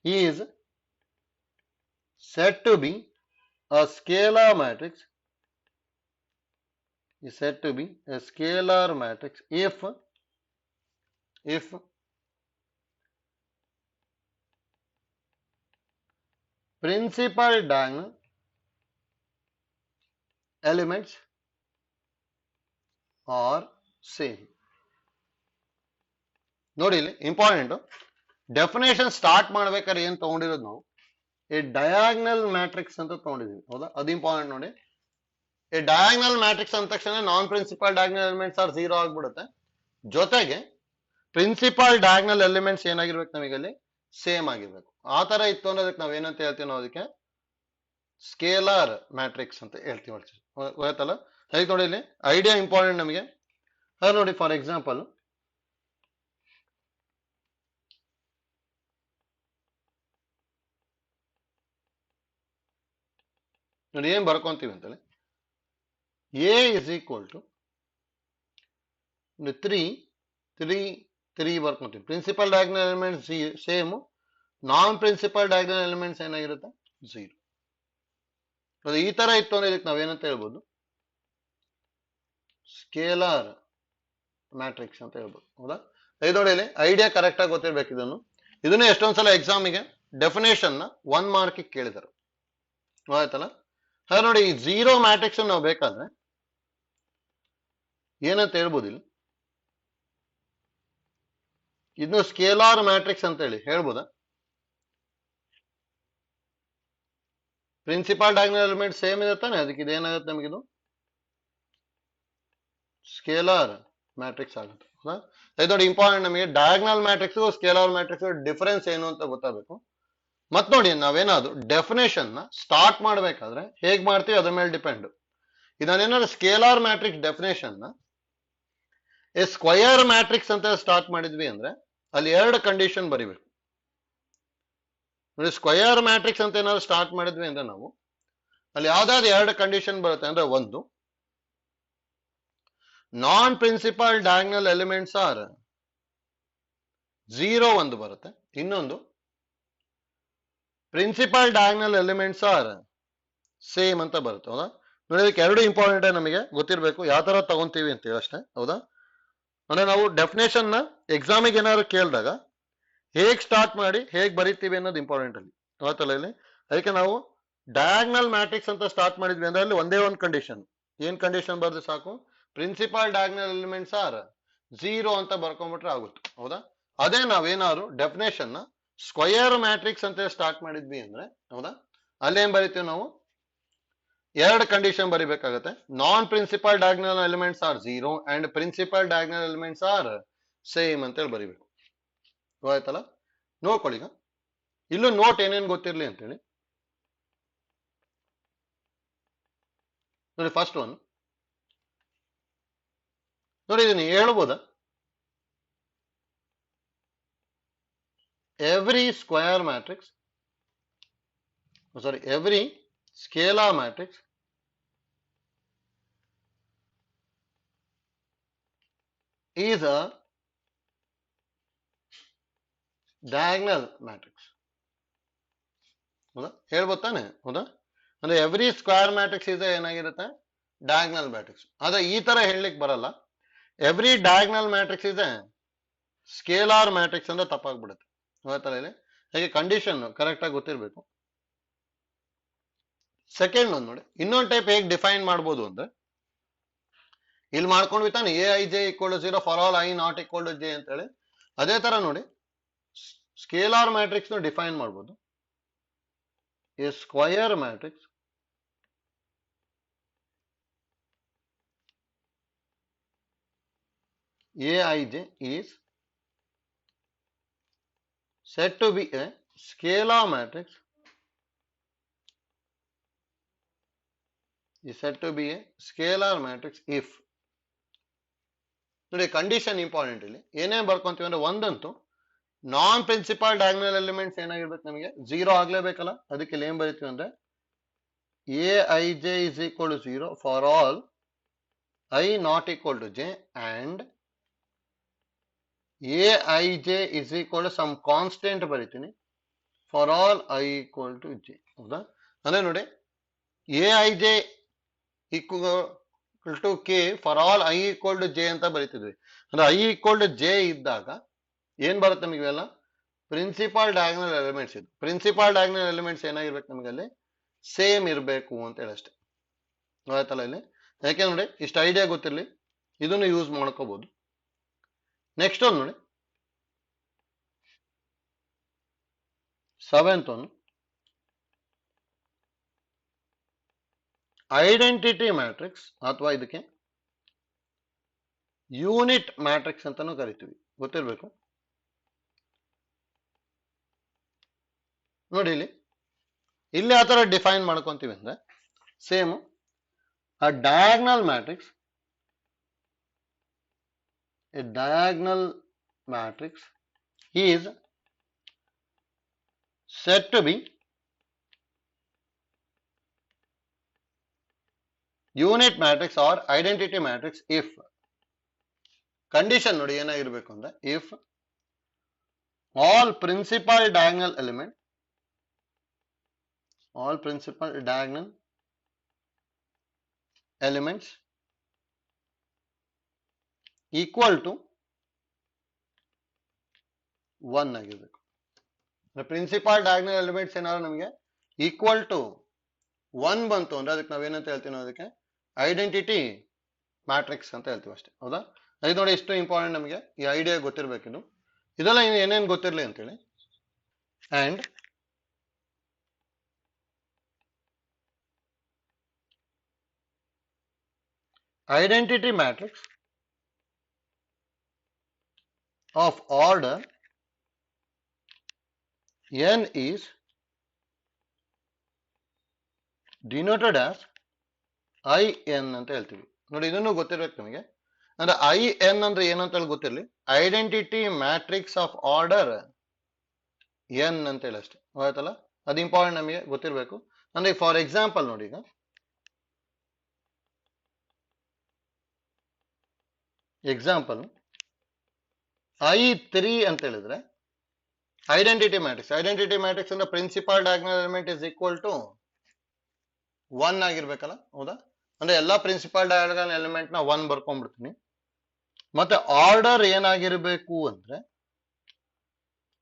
is said to be a scalar matrix, is said to be a scalar matrix if principal diagonal elements are same. ನೋಡಿ, ಇಲ್ಲಿ ಇಂಪಾರ್ಟೆಂಟ್ ಡೆಫಿನೇಷನ್ ಸ್ಟಾರ್ಟ್ ಮಾಡ್ಬೇಕಾದ್ರೆ ಏನ್ ತಗೊಂಡಿರೋದು ನಾವು ಎ ಡಯಾಗ್ನಲ್ ಮ್ಯಾಟ್ರಿಕ್ಸ್ ಅಂತ ತಗೊಂಡಿದೀವಿ. ಹೌದಾ? ಅದು important. ನೋಡಿ, ಎ ಡಯಾಗ್ನಲ್ ಮ್ಯಾಟ್ರಿಕ್ಸ್ ಅಂದ ತಕ್ಷಣ ನಾನ್ ಪ್ರಿನ್ಸಿಪಲ್ ಡಯಾಗ್ನಲ್ ಎಲಿಮೆಂಟ್ಸ್ ಆರ್ 0 ಆಗ್ಬಿಡುತ್ತೆ. ಜೊತೆಗೆ ಪ್ರಿನ್ಸಿಪಲ್ ಡಯಾಗ್ನಲ್ ಎಲಿಮೆಂಟ್ಸ್ ಏನಾಗಿರ್ಬೇಕು ನಮಗೆ ಅಲ್ಲಿ ಸೇಮ್ ಆಗಿರ್ಬೇಕು. ಆ ತರ ಇತ್ತು ಅಂದ್ರೆ ಅದಕ್ಕೆ ನಾವ್ ಏನಂತ ಹೇಳ್ತೀವಿ, ನಾವು ಅದಕ್ಕೆ ಸ್ಕೇಲಾರ್ ಮ್ಯಾಟ್ರಿಕ್ಸ್ ಅಂತ ಹೇಳ್ತೀವಿ. ಆಯ್ತಲ್ಲ? ಅದಕ್ಕೆ ನೋಡಿ, ಇಲ್ಲಿ ಐಡಿಯಾ ಇಂಪಾರ್ಟೆಂಟ್ ನಮಗೆ. ಅದು ನೋಡಿ, ಫಾರ್ ಎಕ್ಸಾಂಪಲ್ ನೋಡಿ, ಏನ್ ಬರ್ಕೊಂತೀವಿ ಅಂತೇಳಿ. ಎ ಇಸ್ ಈಕ್ವಲ್ ಟು 3 ಬರ್ಕೊಂತೀವಿ. Principal diagonal elements same, non principal diagonal elements ಏನಾಗಿರುತ್ತೆ 0. ಅದು ಈ ತರ ಇತ್ತು ಅಂದ್ರೆ ಇದಕ್ಕೆ ನಾವೇನಂತ ಹೇಳ್ಬೋದು, ಸ್ಕೇಲಾರ್ ಮ್ಯಾಟ್ರಿಕ್ಸ್ ಅಂತ ಹೇಳ್ಬೋದು. ಹೌದಾ? ಇದು ನೋಡಿ, ಇಲ್ಲಿ ಐಡಿಯಾ ಕರೆಕ್ಟ್ ಆಗಿ ಗೊತ್ತಿರ್ಬೇಕು. ಇದನ್ನ ಎಷ್ಟೊಂದ್ಸಲ ಎಕ್ಸಾಮಿಗೆ ಡೆಫಿನೇಷನ್ 1 ಮಾರ್ಕ್ ಕೇಳಿದರು. ಆಯ್ತಲ್ಲ? ಹಾಗೆ ನೋಡಿ, ಈ 0 ಮ್ಯಾಟ್ರಿಕ್ಸ್ ನಾವು ಬೇಕಾದ್ರೆ ಏನಂತ ಹೇಳ್ಬೋದು, ಇಲ್ಲಿ ಇದನ್ನು ಸ್ಕೇಲಾರ್ ಮ್ಯಾಟ್ರಿಕ್ಸ್ ಅಂತ ಹೇಳಿ ಹೇಳ್ಬೋದಾ? ಪ್ರಿನ್ಸಿಪಲ್ ಡಯಾಗ್ನಲ್ ಎಲಿಮೆಂಟ್ ಸೇಮ್ ಇದೆ ತಾನೆ, ಅದಕ್ಕೆ ಇದೇನಾಗುತ್ತೆ ನಮಗಿದು ಸ್ಕೇಲಾರ್ ಮ್ಯಾಟ್ರಿಕ್ಸ್ ಆಗುತ್ತೆ. ಹೌದಾ? ಇದು ನೋಡಿ, ಇಂಪಾರ್ಟೆಂಟ್ ನಮಗೆ diagonal matrix scalar matrix difference ಏನು ಅಂತ ಗೊತ್ತಾಗಬೇಕು. ಮತ್ ನೋಡಿ, ನಾವೇನಾದ್ರು ಡೆಫಿನೇಷನ್ ಸ್ಟಾರ್ಟ್ ಮಾಡ್ಬೇಕಾದ್ರೆ ಹೇಗ್ ಮಾಡ್ತೀವಿ ಅದ್ರ ಮೇಲೆ ಡಿಪೆಂಡ್. ಇದನ್ನೇನಾದ್ರು scalar matrix definition a square matrix ಅಂತ ಸ್ಟಾರ್ಟ್ ಮಾಡಿದ್ವಿ ಅಂದ್ರೆ ಅಲ್ಲಿ 2 ಕಂಡೀಷನ್ ಬರಿಬೇಕು. ನೋಡಿ, ಸ್ಕ್ವಯರ್ ಮ್ಯಾಟ್ರಿಕ್ಸ್ ಅಂತ ಏನಾದ್ರು ಸ್ಟಾರ್ಟ್ ಮಾಡಿದ್ವಿ ಅಂದ್ರೆ ನಾವು ಅಲ್ಲಿ ಯಾವ್ದಾದ್ರು 2 ಕಂಡೀಷನ್ ಬರುತ್ತೆ. ಅಂದ್ರೆ ಒಂದು, non principal diagonal elements are 0 ಒಂದು ಬರುತ್ತೆ. ಇನ್ನೊಂದು, principal diagonal elements are same ಅಂತ ಬರುತ್ತೆ. ಹೌದಾ? ನೋಡಿ, ಇದಕ್ಕೆ 2 ಇಂಪಾರ್ಟೆಂಟ್ ನಮಗೆ ಗೊತ್ತಿರಬೇಕು, ಯಾವ ತರ ತಗೊಂತೀವಿ ಅಂತ ಹೇಳಿ ಅಷ್ಟೇ. ಹೌದಾ? ಅಂದ್ರೆ ನಾವು ಡೆಫಿನೇಷನ್ ಎಕ್ಸಾಮಿಗೆ ಏನಾದ್ರು ಕೇಳಿದಾಗ ಹೇಗ್ ಸ್ಟಾರ್ಟ್ ಮಾಡಿ ಹೇಗ್ ಬರೀತೀವಿ ಅನ್ನೋದು ಇಂಪಾರ್ಟೆಂಟ್ ಅಲ್ಲಿ. ಆಯ್ತಲ್ಲ? ಇಲ್ಲಿ ಅದಕ್ಕೆ ನಾವು ಡಯಾಗ್ನಲ್ ಮ್ಯಾಟ್ರಿಕ್ಸ್ ಅಂತ ಸ್ಟಾರ್ಟ್ ಮಾಡಿದ್ವಿ ಅಂದ್ರೆ ಅಲ್ಲಿ ಒಂದೇ ಒಂದು ಕಂಡೀಷನ್, ಏನ್ ಕಂಡೀಷನ್ ಬರ್ದು ಸಾಕು, ಪ್ರಿನ್ಸಿಪಲ್ ಡಯಾಗ್ನಲ್ ಎಲಿಮೆಂಟ್ಸ್ ಆರ್ 0 ಅಂತ ಬರ್ಕೊಂಡ್ಬಿಟ್ರೆ ಆಗುತ್ತೆ. ಹೌದಾ? ಅದೇ ನಾವೇನಾದ್ರು ಡೆಫಿನೇಷನ್ ಸ್ಕ್ವಯರ್ ಮ್ಯಾಟ್ರಿಕ್ಸ್ ಅಂತ ಸ್ಟಾರ್ಟ್ ಮಾಡಿದ್ವಿ ಅಂದ್ರೆ, ಹೌದಾ, ಅಲ್ಲೇನ್ ಬರಿತೀವಿ ನಾವು 2 ಕಂಡೀಷನ್ ಬರಿಬೇಕಾಗತ್ತೆ. Non principal diagonal elements are 0 and principal diagonal elements are same ಅಂತೇಳಿ ಬರಿಬೇಕು. ಆಯ್ತಲ್ಲ? ನೋಡ್ಕೊಳ್ಳಿ, ಈಗ ಇಲ್ಲೂ ನೋಟ್ ಏನೇನ್ ಗೊತ್ತಿರ್ಲಿ ಅಂತೇಳಿ. ನೋಡಿ, ಫಸ್ಟ್ ಒನ್ ನೋಡಿ, ಇದನ್ನ ಹೇಳ್ಬೋದಾ, every square matrix, sorry, every scalar matrix is a diagonal matrix. ಹೌದಾ, ಹೇಳ್ಬೋದು ತಾನೆ? ಹೌದಾ, ಅಂದ್ರೆ ಎವ್ರಿ ಸ್ಕ್ವೇರ್ ಮ್ಯಾಟ್ರಿಕ್ಸ್ ಇದೆ ಏನಾಗಿರುತ್ತೆ, ಡಯಾಗ್ನಲ್ ಮ್ಯಾಟ್ರಿಕ್ಸ್. ಆದ್ರೆ ಈ ತರ ಹೇಳಲಿಕ್ಕೆ ಬರಲ್ಲ. ಎವ್ರಿ ಡಯಾಗ್ನಲ್ ಮ್ಯಾಟ್ರಿಕ್ಸ್ ಇದೆ ಸ್ಕೇಲಾರ್ ಮ್ಯಾಟ್ರಿಕ್ಸ್ ಅಂದ್ರೆ ತಪ್ಪಾಗ್ಬಿಡುತ್ತೆ. ಗೊತ್ತಾ ಇಲ್ಲಿ? ಹಾಗೆ ಕಂಡೀಷನ್ ಕರೆಕ್ಟ್ ಆಗಿ ಗೊತ್ತಿರಬೇಕು. ಸೆಕೆಂಡ್ ಒಂದು ನೋಡಿ, ಇನ್ನೊಂದು ಟೈಪ್ ಹೇಗೆ ಡಿಫೈನ್ ಮಾಡ್ಬೋದು ಅಂದ್ರೆ, ಇಲ್ಲಿ ಮಾಡ್ಕೊಂಡ್ವಿ ತಾನೆ A I J equal to 0 for all I not equal to J ಅಂತ ಹೇಳಿ. ಅದೇ ತರ ನೋಡಿ ಸ್ಕೇಲಾರ್ ಮ್ಯಾಟ್ರಿಕ್ಸ್ ನ ಡಿಫೈನ್ ಮಾಡ್ಬೋದು. A square matrix Aij is said to be a scalar matrix, is said to be a scalar matrix if ನೋಡಿ condition important. ಇಲ್ಲಿ ಏನೇನ್ ಬರ್ಕೊಂತೀವಿ ಅಂದ್ರೆ, ಒಂದಂತೂ ನಾನ್ ಪ್ರಿನ್ಸಿಪಲ್ ಡಯಾಗ್ನಲ್ ಎಲಿಮೆಂಟ್ಸ್ ಏನಾಗಿರ್ಬೇಕು, ನಮಗೆ 0 ಆಗ್ಲೇಬೇಕಲ್ಲ. ಅದಕ್ಕೆ ಇಲ್ಲಿ ಏನ್ ಬರೀತೀವಿ ಅಂದ್ರೆ Aij is equal to 0 for all I not equal to j and Aij is equal to some constant ಬರೀತೀನಿ for all I equal to j. ಹೌದಾ, ಅಂದ್ರೆ ನೋಡಿ Aij equal to k for all I equal to j ಅಂತ ಬರೀತಿದ್ವಿ. ಅಂದ್ರೆ I equal to j ಇದ್ದಾಗ ಏನ್ ಬರುತ್ತೆ ನಮಗೆ ಇವೆಲ್ಲ ಪ್ರಿನ್ಸಿಪಲ್ ಡಯಾಗ್ನಲ್ ಎಲಿಮೆಂಟ್ಸ್. ಇದು ಪ್ರಿನ್ಸಿಪಲ್ ಡಯಾಗ್ನಲ್ ಎಲಿಮೆಂಟ್ಸ್ ಏನಾಗಿರ್ಬೇಕು ನಮಗೆ ಅಲ್ಲಿ ಸೇಮ್ ಇರಬೇಕು ಅಂತ ಹೇಳಿ ಅಷ್ಟೇ. ಆಯ್ತಲ್ಲ ಇಲ್ಲಿ? ಯಾಕೆ ನೋಡಿ, ಇಷ್ಟು ಐಡಿಯಾ ಗೊತ್ತಿರಲಿ, ಇದನ್ನು ಯೂಸ್ ಮಾಡ್ಕೋಬಹುದು. ನೆಕ್ಸ್ಟ್ ಒಂದು ನೋಡಿ, 7th ಒಂದು ಐಡೆಂಟಿಟಿ ಮ್ಯಾಟ್ರಿಕ್ಸ್, ಅಥವಾ ಇದಕ್ಕೆ ಯೂನಿಟ್ ಮ್ಯಾಟ್ರಿಕ್ಸ್ ಅಂತಾನು ಕರಿತೀವಿ, ಗೊತ್ತಿರಬೇಕು. ನೋಡಿ ಇಲ್ಲಿ ಆ ತರ ಡಿಫೈನ್ ಮಾಡ್ಕೊಂತೀವಿ ಅಂದ್ರೆ, same a diagonal matrix, a diagonal matrix is said to be unit matrix or identity matrix if condition ನೋಡಿ ಏನಾಗಿರ್ಬೇಕು ಅಂದ್ರೆ, if all principal diagonal element, all principal diagonal elements equal to 1 ಆಗಿರ್ಬೇಕು. ಪ್ರಿನ್ಸಿಪಲ್ ಡಯಾಗ್ನಲ್ ಎಲಿಮೆಂಟ್ಸ್ ಏನಾದ್ರು ನಮಗೆ equal to 1 ಬಂತು ಅಂದ್ರೆ ಅದಕ್ಕೆ ನಾವೇನಂತ ಹೇಳ್ತೀವಿ, ಅದಕ್ಕೆ ಐಡೆಂಟಿಟಿ ಮ್ಯಾಟ್ರಿಕ್ಸ್ ಅಂತ ಹೇಳ್ತೀವಿ ಅಷ್ಟೇ. ಹೌದಾ, ಇದು ನೋಡಿ ಎಷ್ಟು ಇಂಪಾರ್ಟೆಂಟ್, ನಮಗೆ ಈ ಐಡಿಯಾ ಗೊತ್ತಿರಬೇಕಿದು. ಇದೆಲ್ಲ ಏನೇನು ಗೊತ್ತಿರಲಿ ಅಂತೇಳಿ. And identity matrix of order n is denoted as in ಅಂತ ಹೇಳ್ತೀವಿ. ನೋಡಿ ಇದನ್ನು ಗೊತ್ತಿರ್ಬೇಕು ನಿಮಗೆ. ಅಂದ್ರೆ in ಅಂದ್ರೆ ಏನಂತ ಹೇಳಿ ಗೊತ್ತಿರಲಿ, identity matrix of order n ಅಂತ ಹೇಳಿ ಅಷ್ಟೇ. ಆಯ್ತಲ್ಲ, ಅದು ಇಂಪಾರ್ಟೆಂಟ್ ನಮಗೆ ಗೊತ್ತಿರಬೇಕು. ಅಂದ್ರೆ ಫಾರ್ ಎಕ್ಸಾಂಪಲ್ ನೋಡಿ, ಈಗ ಎಕ್ಸಾಂಪಲ್ I3 ಅಂತ ಹೇಳಿದ್ರೆ ಐಡೆಂಟಿಟಿ ಮ್ಯಾಟ್ರಿಕ್ಸ್. ಐಡೆಂಟಿಟಿ ಮ್ಯಾಟ್ರಿಕ್ಸ್ ಅಂದ್ರೆ principal diagonal element is equal to 1 ಆಗಿರ್ಬೇಕಲ್ಲ. ಹೌದಾ, ಅಂದ್ರೆ ಎಲ್ಲಾ ಪ್ರಿನ್ಸಿಪಲ್ ಡಯಾಗ್ನಲ್ ಎಲಿಮೆಂಟ್ ನ 1 ಬರ್ಕೊಂಡ್ಬಿಡ್ತೀನಿ. ಮತ್ತೆ ಆರ್ಡರ್ ಏನಾಗಿರ್ಬೇಕು ಅಂದ್ರೆ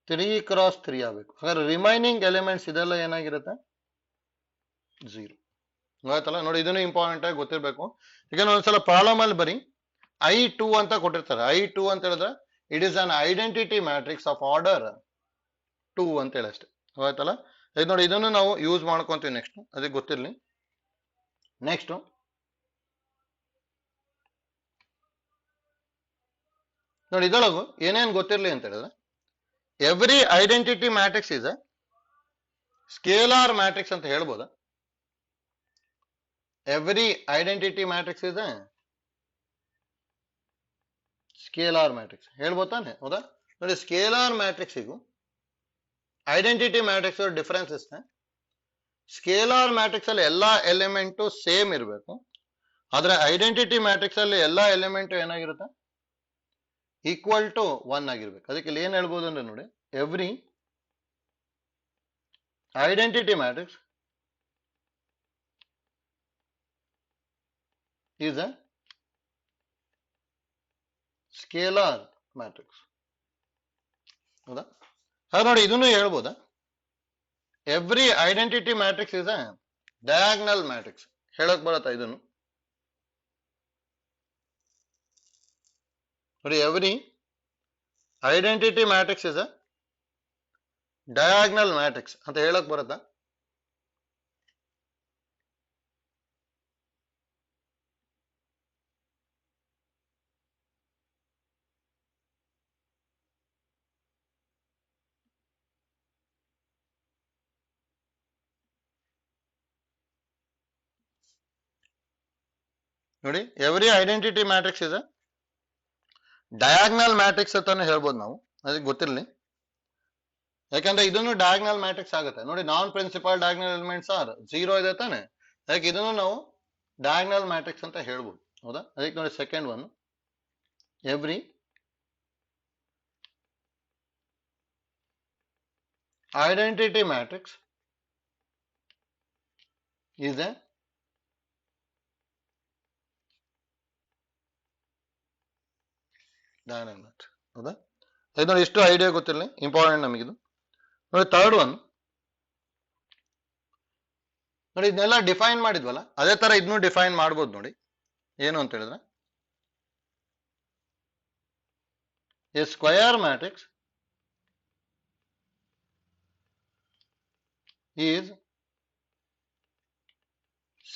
3 x 3 ಆಗಬೇಕು. ಹಾಗಾದ್ರೆ ರಿಮೈನಿಂಗ್ ಎಲಿಮೆಂಟ್ಸ್ ಇದೆಲ್ಲ ಏನಾಗಿರುತ್ತೆ, 0. ಆಯ್ತಲ್ಲ, ನೋಡಿ ಇದನ್ನು ಇಂಪಾರ್ಟೆಂಟ್ ಆಗಿ ಗೊತ್ತಿರಬೇಕು. ಈಗ ಒಂದ್ಸಲ ಪ್ರಾಬ್ಲಮ್ ಅಲ್ಲಿ ಬರೀ I2 ಅಂತ ಕೊಟ್ಟಿರ್ತಾರೆ. I2 ಅಂತ ಹೇಳಿದ್ರೆ it is an identity matrix of order 2 ಅಂತ ಹೇಳಿ ಅಷ್ಟೇ. ಆಯ್ತಲ್ಲ, ಇದು ನೋಡಿ ಇದನ್ನು ನಾವು ಯೂಸ್ ಮಾಡ್ಕೊಂತೀವಿ ನೆಕ್ಸ್ಟ್, ಅದಕ್ಕೆ ಗೊತ್ತಿರಲಿ. ನೆಕ್ಸ್ಟ್ ನೋಡಿ, ಇದರೊಳಗು ಏನೇನು ಗೊತ್ತಿರಲಿ ಅಂತ ಹೇಳಿದ್ರೆ, every identity matrix is A scalar matrix ಅಂತ ಹೇಳ್ಬೋದಾ? Every identity matrix is A scalar matrix ಹೇಳ್ಬೋದು ತಾನೆ? ಹೌದಾ, ನೋಡಿ ಸ್ಕೇಲಾರ್ ಮ್ಯಾಟ್ರಿಕ್ಸಿಗೂ ಐಡೆಂಟಿಟಿ ಮ್ಯಾಟ್ರಿಕ್ಸ್ ಡಿಫರೆನ್ಸ್ ಇಷ್ಟೇ. ಸ್ಕೇಲಾರ್ ಮ್ಯಾಟ್ರಿಕ್ಸ್ ಅಲ್ಲಿ ಎಲ್ಲಾ ಎಲಿಮೆಂಟು ಸೇಮ್ ಇರಬೇಕು. ಆದ್ರೆ ಐಡೆಂಟಿಟಿ ಮ್ಯಾಟ್ರಿಕ್ಸ್ ಅಲ್ಲಿ ಎಲ್ಲಾ ಎಲಿಮೆಂಟ್ ಏನಾಗಿರುತ್ತೆ, ಈಕ್ವಲ್ ಟು 1 ಆಗಿರ್ಬೇಕು. ಅದಕ್ಕೆ ಇಲ್ಲಿ ಏನ್ ಹೇಳ್ಬೋದು ಅಂದ್ರೆ ನೋಡಿ, every identity matrix is a scalar matrix. ಹೌದಾ? ಹಾಗೆ ನೋಡಿ ಇದನ್ನು ಹೇಳ್ಬೋದಾ? Every identity matrix is a diagonal matrix. ಹೇಳಕ್ ಬರತ್ತಾ ಇದನ್ನು? ನೋಡಿ every identity matrix is a diagonal matrix ಅಂತ ಹೇಳಕ್ ಬರುತ್ತಾ? ನೋಡಿ every identity matrix is a diagonal matrix ಅಂತಾನೆ ಹೇಳ್ಬೋದು ನಾವು. ಅದಕ್ಕೆ ಗೊತ್ತಿರಲಿ, ಯಾಕಂದ್ರೆ ಇದನ್ನು ಡಯಾಗ್ನಲ್ ಮ್ಯಾಟ್ರಿಕ್ಸ್ ಆಗುತ್ತೆ. ನೋಡಿ ನಾನ್ ಪ್ರಿನ್ಸಿಪಲ್ ಡಯಾಗ್ನಲ್ ಎಲಿಮೆಂಟ್ಸ್ ಆರ್ 0 ಇದೆ ತಾನೆ, ಅದಕ್ಕೆ ಇದನ್ನು ನಾವು ಡಯಾಗ್ನಲ್ ಮ್ಯಾಟ್ರಿಕ್ಸ್ ಅಂತ ಹೇಳ್ಬೋದು. ಹೌದಾ? ಅದಕ್ಕೆ ನೋಡಿ second one, every identity matrix is a diagonal matrix. ಹೌದಾ? ಇದು ನೋಡಿ ಇಷ್ಟು ಐಡಿಯಾ ಗೊತ್ತಿರಲಿ, ಇಂಪಾರ್ಟೆಂಟ್ ನಮಗಿದು. ನೋಡಿ ಥರ್ಡ್ ಒನ್, ನೋಡಿ ಇದನ್ನೆಲ್ಲ ಡಿಫೈನ್ ಮಾಡಿದ್ವಲ್ಲ, ಅದೇ ತರ ಇದನ್ನು ಡಿಫೈನ್ ಮಾಡ್ಬೋದು. ನೋಡಿ ಏನು ಅಂತ ಹೇಳಿದ್ರೆ, A square matrix is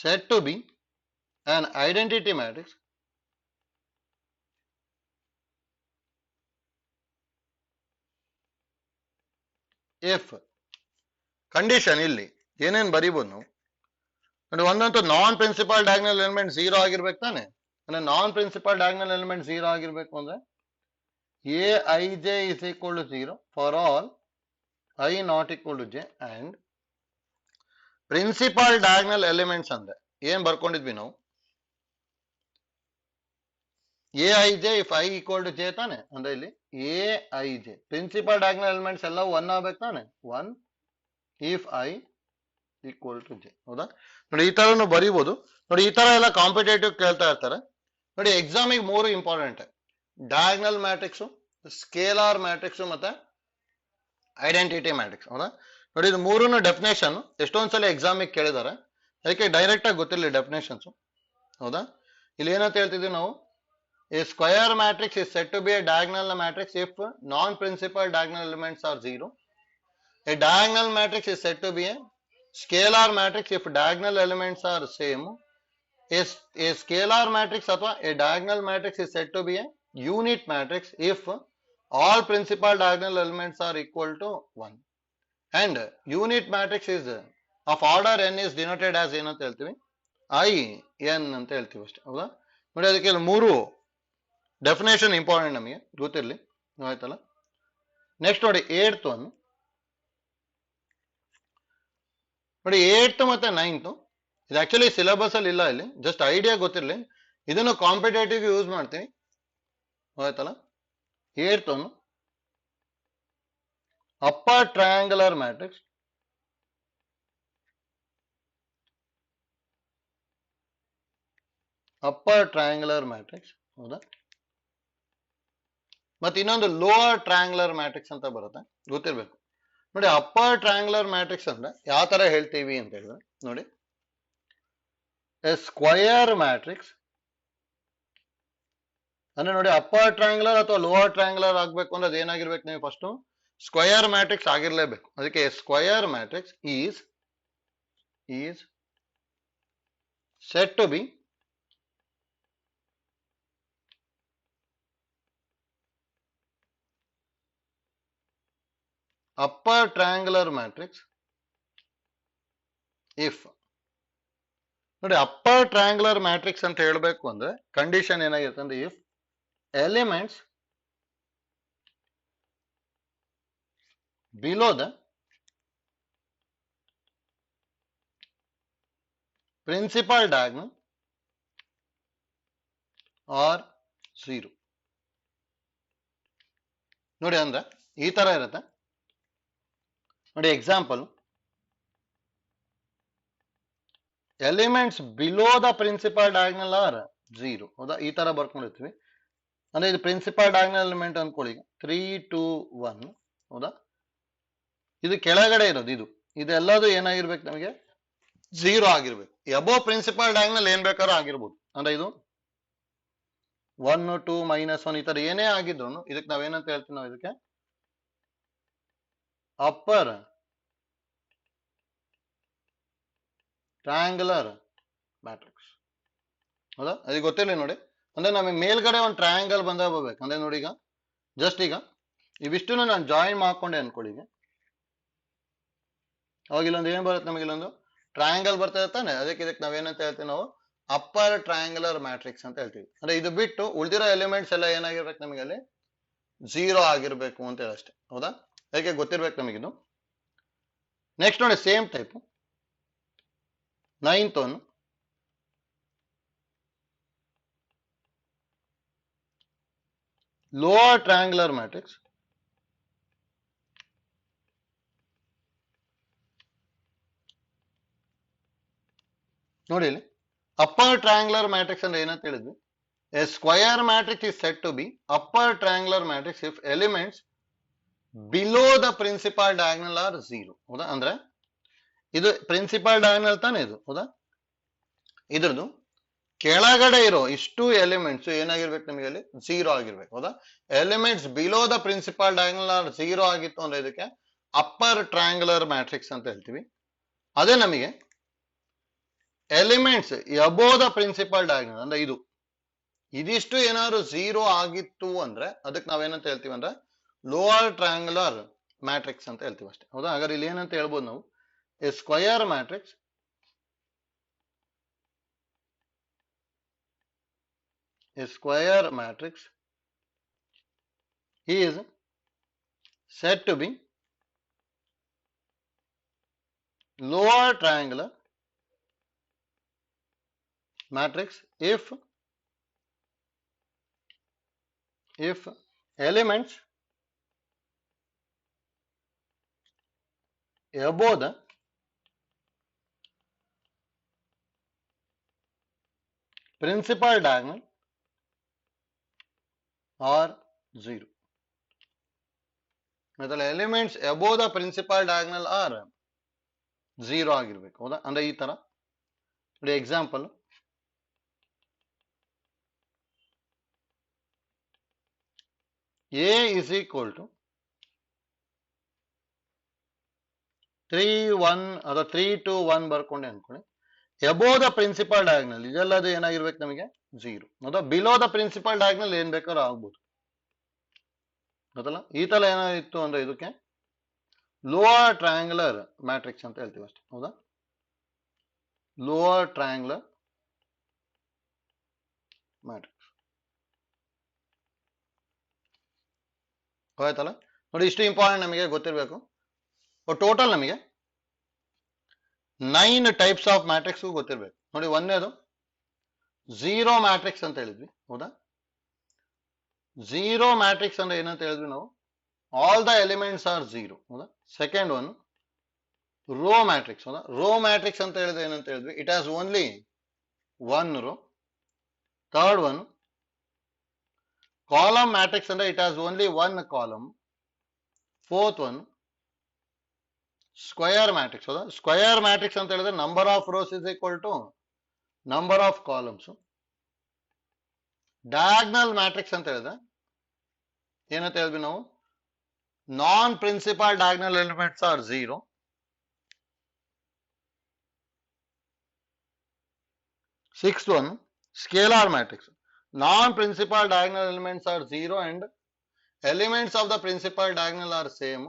said to be an identity matrix if condition ಇಲ್ಲಿ ಏನೇನು ಬರೀಬಹುದು ನಾವು ನೋಡಿ. ಒಂದಂತೂ ನಾನ್ ಪ್ರಿನ್ಸಿಪಲ್ ಡಯಾಗ್ನಲ್ ಎಲಿಮೆಂಟ್ 0 ಆಗಿರ್ಬೇಕು ತಾನೆ. ಅಂದ್ರೆ ನಾನ್ ಪ್ರಿನ್ಸಿಪಲ್ ಡಯಾಗ್ನಲ್ ಎಲಿಮೆಂಟ್ 0 ಆಗಿರ್ಬೇಕು ಅಂದ್ರೆ aij is equal to 0 for all I not equal to j and principal diagonal elements ಅಂದ್ರೆ ಏನ್ ಬರ್ಕೊಂಡಿದ್ವಿ ನಾವು, aij if I equal to j ತಾನೆ. ಅಂದ್ರೆ ಇಲ್ಲಿ aij ಪ್ರಿನ್ಸಿಪಲ್ ಡಯಾಗ್ನಲ್ ಎಲಿಮೆಂಟ್ಸ್ ಎಲ್ಲ 1 ಆಗ್ಬೇಕು ತಾನೆ. 1 if I equal to j. ಹೌದಾ? ನೋಡಿ ಈ ತರನು ಬರೀಬಹುದು. ನೋಡಿ ಈ ತರ ಎಲ್ಲ ಕಾಂಪಿಟೇಟಿವ್ ಕೇಳ್ತಾ ಇರ್ತಾರೆ. ನೋಡಿ ಎಕ್ಸಾಮಿಗೆ 3 important: diagonal matrix, scalar matrix ಮತ್ತೆ ಐಡೆಂಟಿಟಿ ಮ್ಯಾಟ್ರಿಕ್ಸ್. ಹೌದಾ? ನೋಡಿ ಇದು ಮೂರನ್ನು ಡೆಫಿನೇಷನ್ ಎಷ್ಟೊಂದ್ಸಲ ಎಕ್ಸಾಮಿಗೆ ಕೇಳಿದ್ದಾರೆ, ಅದಕ್ಕೆ ಡೈರೆಕ್ಟ್ ಆಗಿ ಗೊತ್ತಿರಲಿ ಡೆಫಿನೇಷನ್ಸ್. ಹೌದಾ? ಇಲ್ಲಿ ಏನಂತ ಹೇಳ್ತಿದ್ವಿ ನಾವು, a square matrix is set to be a diagonal matrix if non principal diagonal elements are 0. A diagonal matrix is set to be a scalar matrix if diagonal elements are same. A scalar matrix ಅಥವಾ a diagonal matrix is set to be a unit matrix if all principal diagonal elements are equal to 1. And unit matrix is of order n is denoted as ಏನಂತ ಹೇಳ್ತೀವಿ, I n ಅಂತ ಹೇಳ್ತೀವಿ ಅಷ್ಟೇ. ಹೌದಾ? ನೋಡಿ ಅದಕ್ಕೆ 3 definition important ನಮಗೆ ಗೊತ್ತಿರಲಿ. ಆಯ್ತಲ್ಲ? ನೆಕ್ಸ್ಟ್ ನೋಡಿ 8th ಒನ್. ನೋಡಿ 8th ಮತ್ತೆ 9th ಇದು ಆಕ್ಚುಲಿ ಸಿಲೆಬಸ್ ಅಲ್ಲಿ ಇಲ್ಲ, ಇಲ್ಲಿ ಜಸ್ಟ್ ಐಡಿಯಾ ಗೊತ್ತಿರಲಿ. ಇದನ್ನು ಕಾಂಪಿಟೇಟಿವ್ ಯೂಸ್ ಮಾಡ್ತೀನಿ. ಆಯ್ತಲ್ಲ? 8th one, upper triangular matrix ಹೌದಾ? ಮತ್ತೆ ಇನ್ನೊಂದು ಲೋವರ್ ಟ್ರಯಾಂಗುಲರ್ ಮ್ಯಾಟ್ರಿಕ್ಸ್ ಅಂತ ಬರುತ್ತೆ, ಗೊತ್ತಿರ್ಬೇಕು. ನೋಡಿ ಅಪ್ಪರ್ ಟ್ರಯಾಂಗುಲರ್ ಮ್ಯಾಟ್ರಿಕ್ಸ್ ಅಂದ್ರೆ ಯಾವ ತರ ಹೇಳ್ತೀವಿ ಅಂತ ಹೇಳಿದ್ರೆ, ನೋಡಿ ಎ ಸ್ಕ್ವಯರ್ ಮ್ಯಾಟ್ರಿಕ್ಸ್ ಅಂದ್ರೆ ನೋಡಿ ಅಪ್ಪರ್ ಟ್ರಯಾಂಗುಲರ್ ಅಥವಾ ಲೋವರ್ ಟ್ರಯಾಂಗುಲರ್ ಆಗ್ಬೇಕು ಅಂದ್ರೆ ಅದೇನಾಗಿರ್ಬೇಕು, ನೀವು ಫಸ್ಟ್ ಸ್ಕ್ವಯರ್ ಮ್ಯಾಟ್ರಿಕ್ಸ್ ಆಗಿರ್ಲೇಬೇಕು. ಅದಕ್ಕೆ square matrix is set to be upper triangular matrix if. ನೋಡಿ ಅಪ್ಪರ್ ಟ್ರಯಾಂಗುಲರ್ ಮ್ಯಾಟ್ರಿಕ್ಸ್ ಅಂತ ಹೇಳ್ಬೇಕು ಅಂದ್ರೆ ಕಂಡೀಷನ್ ಏನಾಗಿರುತ್ತೆ ಅಂದ್ರೆ, if elements below the principal diagonal are 0. ನೋಡಿ ಅಂದ್ರೆ ಈ ತರ ಇರುತ್ತೆ. ನೋಡಿ example, elements below the principal diagonal are 0. ಹೌದಾ, ಈ ತರ ಬರ್ಕೊಂಡಿರ್ತೀವಿ. ಅಂದ್ರೆ ಇದು ಪ್ರಿನ್ಸಿಪಲ್ ಡಯಾಗ್ನಲ್ ಎಲಿಮೆಂಟ್ ಅನ್ಕೊಳ್ಳಿ, 3 2 1. ಹೌದಾ, ಇದು ಕೆಳಗಡೆ ಇರೋದು, ಇದೆಲ್ಲದು ಏನಾಗಿರ್ಬೇಕು ನಮಗೆ 0 ಆಗಿರ್ಬೇಕು. ಎಬೋ ಪ್ರಿನ್ಸಿಪಲ್ ಡಯಾಗ್ನಲ್ ಏನ್ ಬೇಕಾದ್ರೂ ಆಗಿರ್ಬೋದು. ಅಂದ್ರೆ ಇದು 1 2 -1 ಈ ತರ ಏನೇ ಆಗಿದ್ರು ಇದಕ್ಕೆ ನಾವೇನಂತ ಹೇಳ್ತೀವಿ, ನಾವು ಇದಕ್ಕೆ ಅಪ್ಪರ್ ಟ್ರಯಾಂಗುಲರ್ ಮ್ಯಾಟ್ರಿಕ್ಸ್. ಹೌದಾ, ಅದಕ್ಕೆ ಗೊತ್ತಿಲ್ಲ ನೋಡಿ. ಅಂದ್ರೆ ನಮಗೆ ಮೇಲ್ಗಡೆ ಒಂದು ಟ್ರಯಾಂಗಲ್ ಬಂದ ಬರ್ಬೇಕು. ಅಂದ್ರೆ ನೋಡಿ, ಈಗ ಜಸ್ಟ್ ಈಗ ಇವಿಷ್ಟು ನಾನು ಜಾಯಿನ್ ಮಾಡ್ಕೊಂಡೆ ಅನ್ಕೊಳ್ಳಿ. ಅವಾಗ ಇಲ್ಲೊಂದು ಏನ್ ಬರುತ್ತೆ, ನಮಗೆ ಇಲ್ಲೊಂದು ಟ್ರಯಾಂಗಲ್ ಬರ್ತಾ ಇರ್ತಾನೆ. ಅದಕ್ಕೆ ಇದಕ್ಕೆ ನಾವೇನಂತ ಹೇಳ್ತೀವಿ, ನಾವು ಅಪ್ಪರ್ ಟ್ರಯಾಂಗುಲರ್ ಮ್ಯಾಟ್ರಿಕ್ಸ್ ಅಂತ ಹೇಳ್ತೀವಿ. ಅಂದ್ರೆ ಇದು ಬಿಟ್ಟು ಉಳಿದಿರೋ ಎಲಿಮೆಂಟ್ಸ್ ಎಲ್ಲ ಏನಾಗಿರ್ಬೇಕು, ನಮಗೆ ಅಲ್ಲಿ 0 ಆಗಿರ್ಬೇಕು ಅಂತ ಹೇಳಿ ಅಷ್ಟೇ. ಹೌದಾ, ಅದಕ್ಕೆ ಗೊತ್ತಿರ್ಬೇಕು ನಮಗಿದು. ನೆಕ್ಸ್ಟ್ ನೋಡಿ, same type 9th one, lower triangular matrix. ನೋಡಿ ಇಲ್ಲಿ ಅಪ್ಪರ್ ಟ್ರಯಾಂಗುಲರ್ ಮ್ಯಾಟ್ರಿಕ್ಸ್ ಅಂದ್ರೆ ಏನಂತ ಹೇಳಿದ್ವಿ, a square matrix is set to be upper triangular matrix if elements below the principal diagonal are 0. ಹೌದಾ, ಅಂದ್ರೆ ಇದು ಪ್ರಿನ್ಸಿಪಲ್ ಡಯಾಗ್ನಲ್ ತಾನೇ ಇದು. ಹೌದಾ, ಇದ್ರದ್ದು ಕೆಳಗಡೆ ಇರೋ ಇಷ್ಟು ಎಲಿಮೆಂಟ್ಸ್ ಏನಾಗಿರ್ಬೇಕು, ನಮಗೆ ಅಲ್ಲಿ 0 ಆಗಿರ್ಬೇಕು. ಹೌದಾ, elements below the principal diagonal are 0 ಆಗಿತ್ತು ಅಂದ್ರೆ ಇದಕ್ಕೆ ಅಪ್ಪರ್ ಟ್ರಯಾಂಗುಲರ್ ಮ್ಯಾಟ್ರಿಕ್ಸ್ ಅಂತ ಹೇಳ್ತೀವಿ. ಅದೇ ನಮಗೆ elements above the principal diagonal ಅಂದ್ರೆ ಇದಿಷ್ಟು ಏನಾದ್ರು 0 ಆಗಿತ್ತು ಅಂದ್ರೆ ಅದಕ್ಕೆ ನಾವೇನಂತ ಹೇಳ್ತೀವಿ ಅಂದ್ರೆ ಲೋವರ್ ಟ್ರಯಾಂಗುಲರ್ ಮ್ಯಾಟ್ರಿಕ್ಸ್ ಅಂತ ಹೇಳ್ತೀವಿ ಅಷ್ಟೇ. ಹೌದಾ, ಹಾಗಾದ್ರೆ ಇಲ್ಲಿ ಏನಂತ ಹೇಳ್ಬೋದು ನಾವು, ಎ ಸ್ಕ್ವಯರ್ ಮ್ಯಾಟ್ರಿಕ್ಸ್ is said to be lower triangular matrix if elements above the principal diagonal are 0. मतलब elements above the principal diagonal are 0 ಆಗಿರ್ಬೇಕು. ಹೌದಾ, ಅಂದ್ರೆ ಈ ತರ ನೋಡಿ example, A is equal to 3 1 ಅಥವಾ 3 2 1 ಬರ್ಕೊಂಡೆ ಅನ್ಕೊಳ್ಳಿ. ಎಬೋ ದ ಪ್ರಿನ್ಸಿಪಲ್ ಡಯಾಗ್ನಲ್ ಇದೆಲ್ಲದು ಏನಾಗಿರ್ಬೇಕು ನಮಗೆ 0. ಹೌದಾ, ಬಿಲೋ ದ ಪ್ರಿನ್ಸಿಪಲ್ ಡಯಾಗ್ನಲ್ ಏನ್ ಬೇಕಾದ್ರೂ ಆಗ್ಬೋದು. ಗೊತ್ತಲ್ಲ, ಈ ತರ ಏನಾಗಿತ್ತು ಅಂದ್ರೆ ಇದಕ್ಕೆ ಲೋವರ್ ಟ್ರಯಾಂಗುಲರ್ ಮ್ಯಾಟ್ರಿಕ್ಸ್ ಅಂತ ಹೇಳ್ತೀವಿ ಅಷ್ಟೇ. ಹೌದಾ, ಲೋವರ್ ಟ್ರಯಾಂಗುಲರ್ ಮ್ಯಾಟ್ರಿಕ್ಸ್. ಹೋಯ್ತಲ್ಲ ನೋಡಿ, ಇಷ್ಟು ಇಂಪಾರ್ಟೆಂಟ್ ನಮಗೆ ಗೊತ್ತಿರಬೇಕು. ಟೋಟಲ್ ನಮಗೆ 9 ಟೈಪ್ಸ್ ಆಫ್ ಮ್ಯಾಟ್ರಿಕ್ಸ್ ಗೊತ್ತಿರಬೇಕು. ನೋಡಿ, ಒಂದೇದು 0 ಮ್ಯಾಟ್ರಿಕ್ಸ್ ಅಂತ ಹೇಳಿದ್ವಿ. ಹೌದಾ, 0 ಮ್ಯಾಟ್ರಿಕ್ಸ್ ಅಂದ್ರೆ ಏನಂತ ಹೇಳಿದ್ವಿ ನಾವು, ಆಲ್ ದ ಎಲಿಮೆಂಟ್ಸ್ ಆರ್ 0. ಹೌದಾ, ಸೆಕೆಂಡ್ ಒನ್ ರೋ ಮ್ಯಾಟ್ರಿಕ್ಸ್. ಹೌದಾ, ರೋ ಮ್ಯಾಟ್ರಿಕ್ಸ್ ಅಂತ ಹೇಳಿದ್ರೆ ಏನಂತ ಹೇಳಿದ್ವಿ, it has only 1 row. Third one column matrix ಅಂದ್ರೆ it has only 1 column. Fourth one square matrix. ಹೌದಾ, ಸ್ಕ್ವಯರ್ ಮ್ಯಾಟ್ರಿಕ್ಸ್ ಅಂತ ಹೇಳಿದ್ರೆ number of rows is equal to number of columns. Diagonal matrix ಅಂತ ಹೇಳಿದ್ರೆ ಏನಂತ ಹೇಳಿದ್ವಿ ನಾವು, non principal diagonal elements are 0. Sixth one scalar matrix, non principal diagonal elements are 0 and elements of the principal diagonal are same.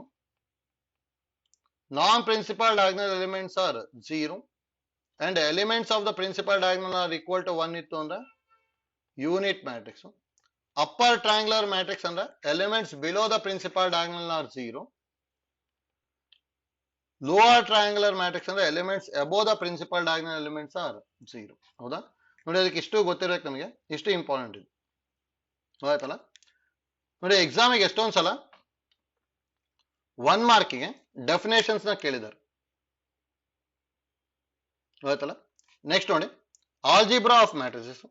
Non-principal diagonal elements are 0 and elements of the principal diagonal are equal to 1 ಇತ್ತು ಅಂದ್ರೆ unit matrix. Upper triangular matrix ಅಂದ್ರೆ elements below the principal diagonal are 0. Lower triangular matrix ಅಂದ್ರೆ elements above the principal diagonal elements are 0. ಹೌದಾ, ನೋಡಿ ಅದಕ್ಕೆ ಇಷ್ಟು ಗೊತ್ತಿರಬೇಕು ನಮಗೆ, ಇಷ್ಟು ಇಂಪಾರ್ಟೆಂಟ್ ಇದು. ಆಯ್ತಲ್ಲ ನೋಡಿ, ಎಕ್ಸಾಮಿಗೆ ಎಷ್ಟೊಂದು ಸಲ 1 ಮಾರ್ಕಿಗೆ ಡೆಫಿನೇಷನ್ಸ್ ನ ಕೇಳಿದ್ದಾರೆ. ಆಯ್ತಲ್ಲ. ನೆಕ್ಸ್ಟ್ ನೋಡಿ, algebra of matrices.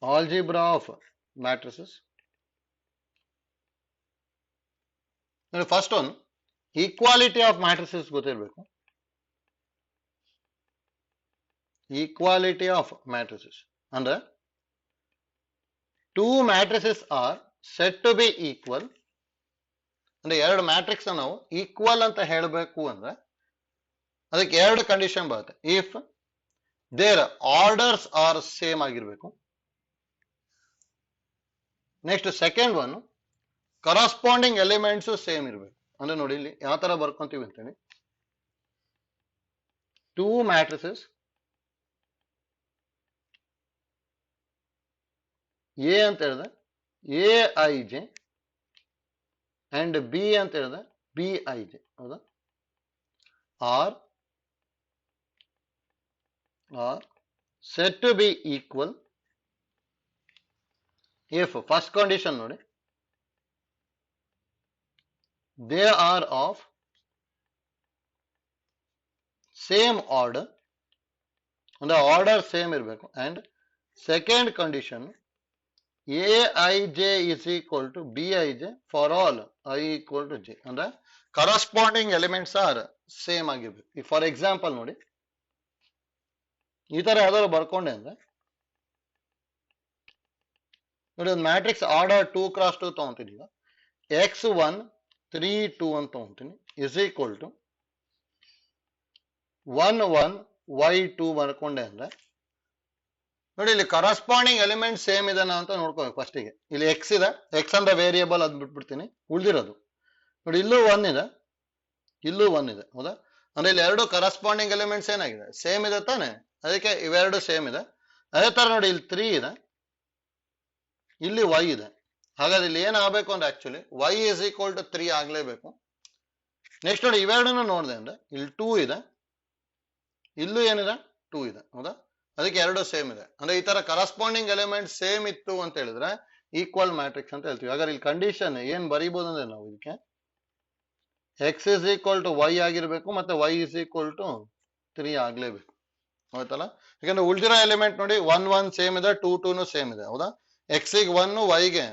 Algebra of matrices. First one, equality of matrices ಗೊತ್ತಿರಬೇಕು. Equality of matrices ಅಂದ್ರೆ two matrices are said to be equal. ಅಂದ್ರೆ ಎರಡು ಮ್ಯಾಟ್ರಿಕ್ಸ್ ನಾವು ಈಕ್ವಲ್ ಅಂತ ಹೇಳಬೇಕು ಅಂದ್ರೆ ಅದಕ್ಕೆ ಎರಡು ಕಂಡೀಷನ್ ಬರುತ್ತೆ. If their orders are same ಆಗಿರ್ಬೇಕು. Next second one, corresponding elements same ಇರಬೇಕು. ಅಂದ್ರೆ ನೋಡಿ ಇಲ್ಲಿ ಯಾವ ತರ ಬರ್ಕೊಂತೀವಿ ಅಂತೇಳಿ, ಟೂ ಮ್ಯಾಟ್ರಿಸಸ್ ಎ ಅಂತ ಹೇಳಿದ್ರೆ A I J and B ಅಂತ ಹೇಳಿದ್ರೆ ಬಿ ಐ ಜೆ. ಹೌದಾ? Are set to be equal if first condition ನೋಡಿ, they are of same order, ಅಂದ್ರೆ ಆರ್ಡರ್ ಸೇಮ್ ಇರಬೇಕು. And second condition a i j is equal to b i j for all i equal to j. ಅಂದ್ರೆ corresponding elements are same ಆಗಿರ್ಬೇಕು. For example ನೋಡಿ, ಈ ತರ ಯಾವ್ದಾದ್ರು ಬರ್ಕೊಂಡೆ ಅಂದ್ರೆ ನೋಡಿ, ಒಂದು ಮ್ಯಾಟ್ರಿಕ್ಸ್ ಆರ್ಡರ್ 2 x 2 ತಗೊಂತೀನಿ. x1 3 2 ಅಂತ ತಗೊಂತೀನಿ ಇಸ್ ಈಕ್ವಲ್ ಟು 1 1 y2 ಬರ್ಕೊಂಡೆ ಅಂದ್ರೆ ನೋಡಿ, ಇಲ್ಲಿ ಕರಸ್ಪಾಂಡಿಂಗ್ ಎಲಿಮೆಂಟ್ ಸೇಮ್ ಇದನ್ನ ಅಂತ ನೋಡ್ಕೋಬೇಕು. ಫಸ್ಟಿಗೆ ಇಲ್ಲಿ ಎಕ್ಸ್ ಇದೆ, ಎಕ್ಸ್ ಅಂದ್ರೆ ವೇರಿಯೇಬಲ್ ಅದು ಬಿಟ್ಬಿಡ್ತೀನಿ. ಉಳಿದಿರೋದು ನೋಡಿ, ಇಲ್ಲೂ 1 ಇದೆ, ಇಲ್ಲೂ 1 ಇದೆ. ಹೌದಾ? ಅಂದ್ರೆ ಇಲ್ಲಿ ಎರಡು ಕರಸ್ಪಾಂಡಿಂಗ್ ಎಲಿಮೆಂಟ್ಸ್ ಏನಾಗಿದೆ, ಸೇಮ್ ಇದೆ ತಾನೆ, ಅದಕ್ಕೆ ಇವೆರಡು ಸೇಮ್ ಇದೆ. ಅದೇ ತರ ನೋಡಿ, ಇಲ್ಲಿ 3 ಇದೆ, ಇಲ್ಲಿ y ಇದೆ. ಹಾಗಾದ್ರೆ ಇಲ್ಲಿ ಏನಾಗಬೇಕು ಅಂದ್ರೆ actually y is equal to 3 ಆಗ್ಲೇಬೇಕು. ನೆಕ್ಸ್ಟ್ ನೋಡಿ, ಇವೆರಡನ್ನು ನೋಡಿದೆ ಅಂದ್ರೆ ಇಲ್ಲಿ 2 ಇದೆ, ಇಲ್ಲೂ ಏನಿದೆ 2 ಇದೆ. ಹೌದಾ? ಅದಕ್ಕೆ ಎರಡು ಸೇಮ್ ಇದೆ. ಅಂದ್ರೆ ಈ ತರ ಕರಸ್ಪಾಂಡಿಂಗ್ ಎಲಿಮೆಂಟ್ ಸೇಮ್ ಇತ್ತು ಅಂತ ಹೇಳಿದ್ರೆ ಈಕ್ವಲ್ ಮ್ಯಾಟ್ರಿಕ್ಸ್ ಅಂತ ಹೇಳ್ತೀವಿ. ಹಾಗಾದ್ರೆ ಇಲ್ಲಿ ಕಂಡೀಷನ್ ಏನ್ ಬರೀಬಹುದು ಅಂದ್ರೆ ನಾವು ಇದಕ್ಕೆ x is equal to y ಆಗಿರ್ಬೇಕು, ಮತ್ತೆ y is equal to 3 ಆಗ್ಲೇಬೇಕು. ಆಯ್ತಲ್ಲ? ಯಾಕಂದ್ರೆ ಉಳಿದಿರೋ ಎಲಿಮೆಂಟ್ ನೋಡಿ 1 1 ಸೇಮ್ ಇದೆ, 2 2 ಸೇಮ್ ಇದೆ. ಹೌದಾ? x ಗೆ 1 y ಗೆ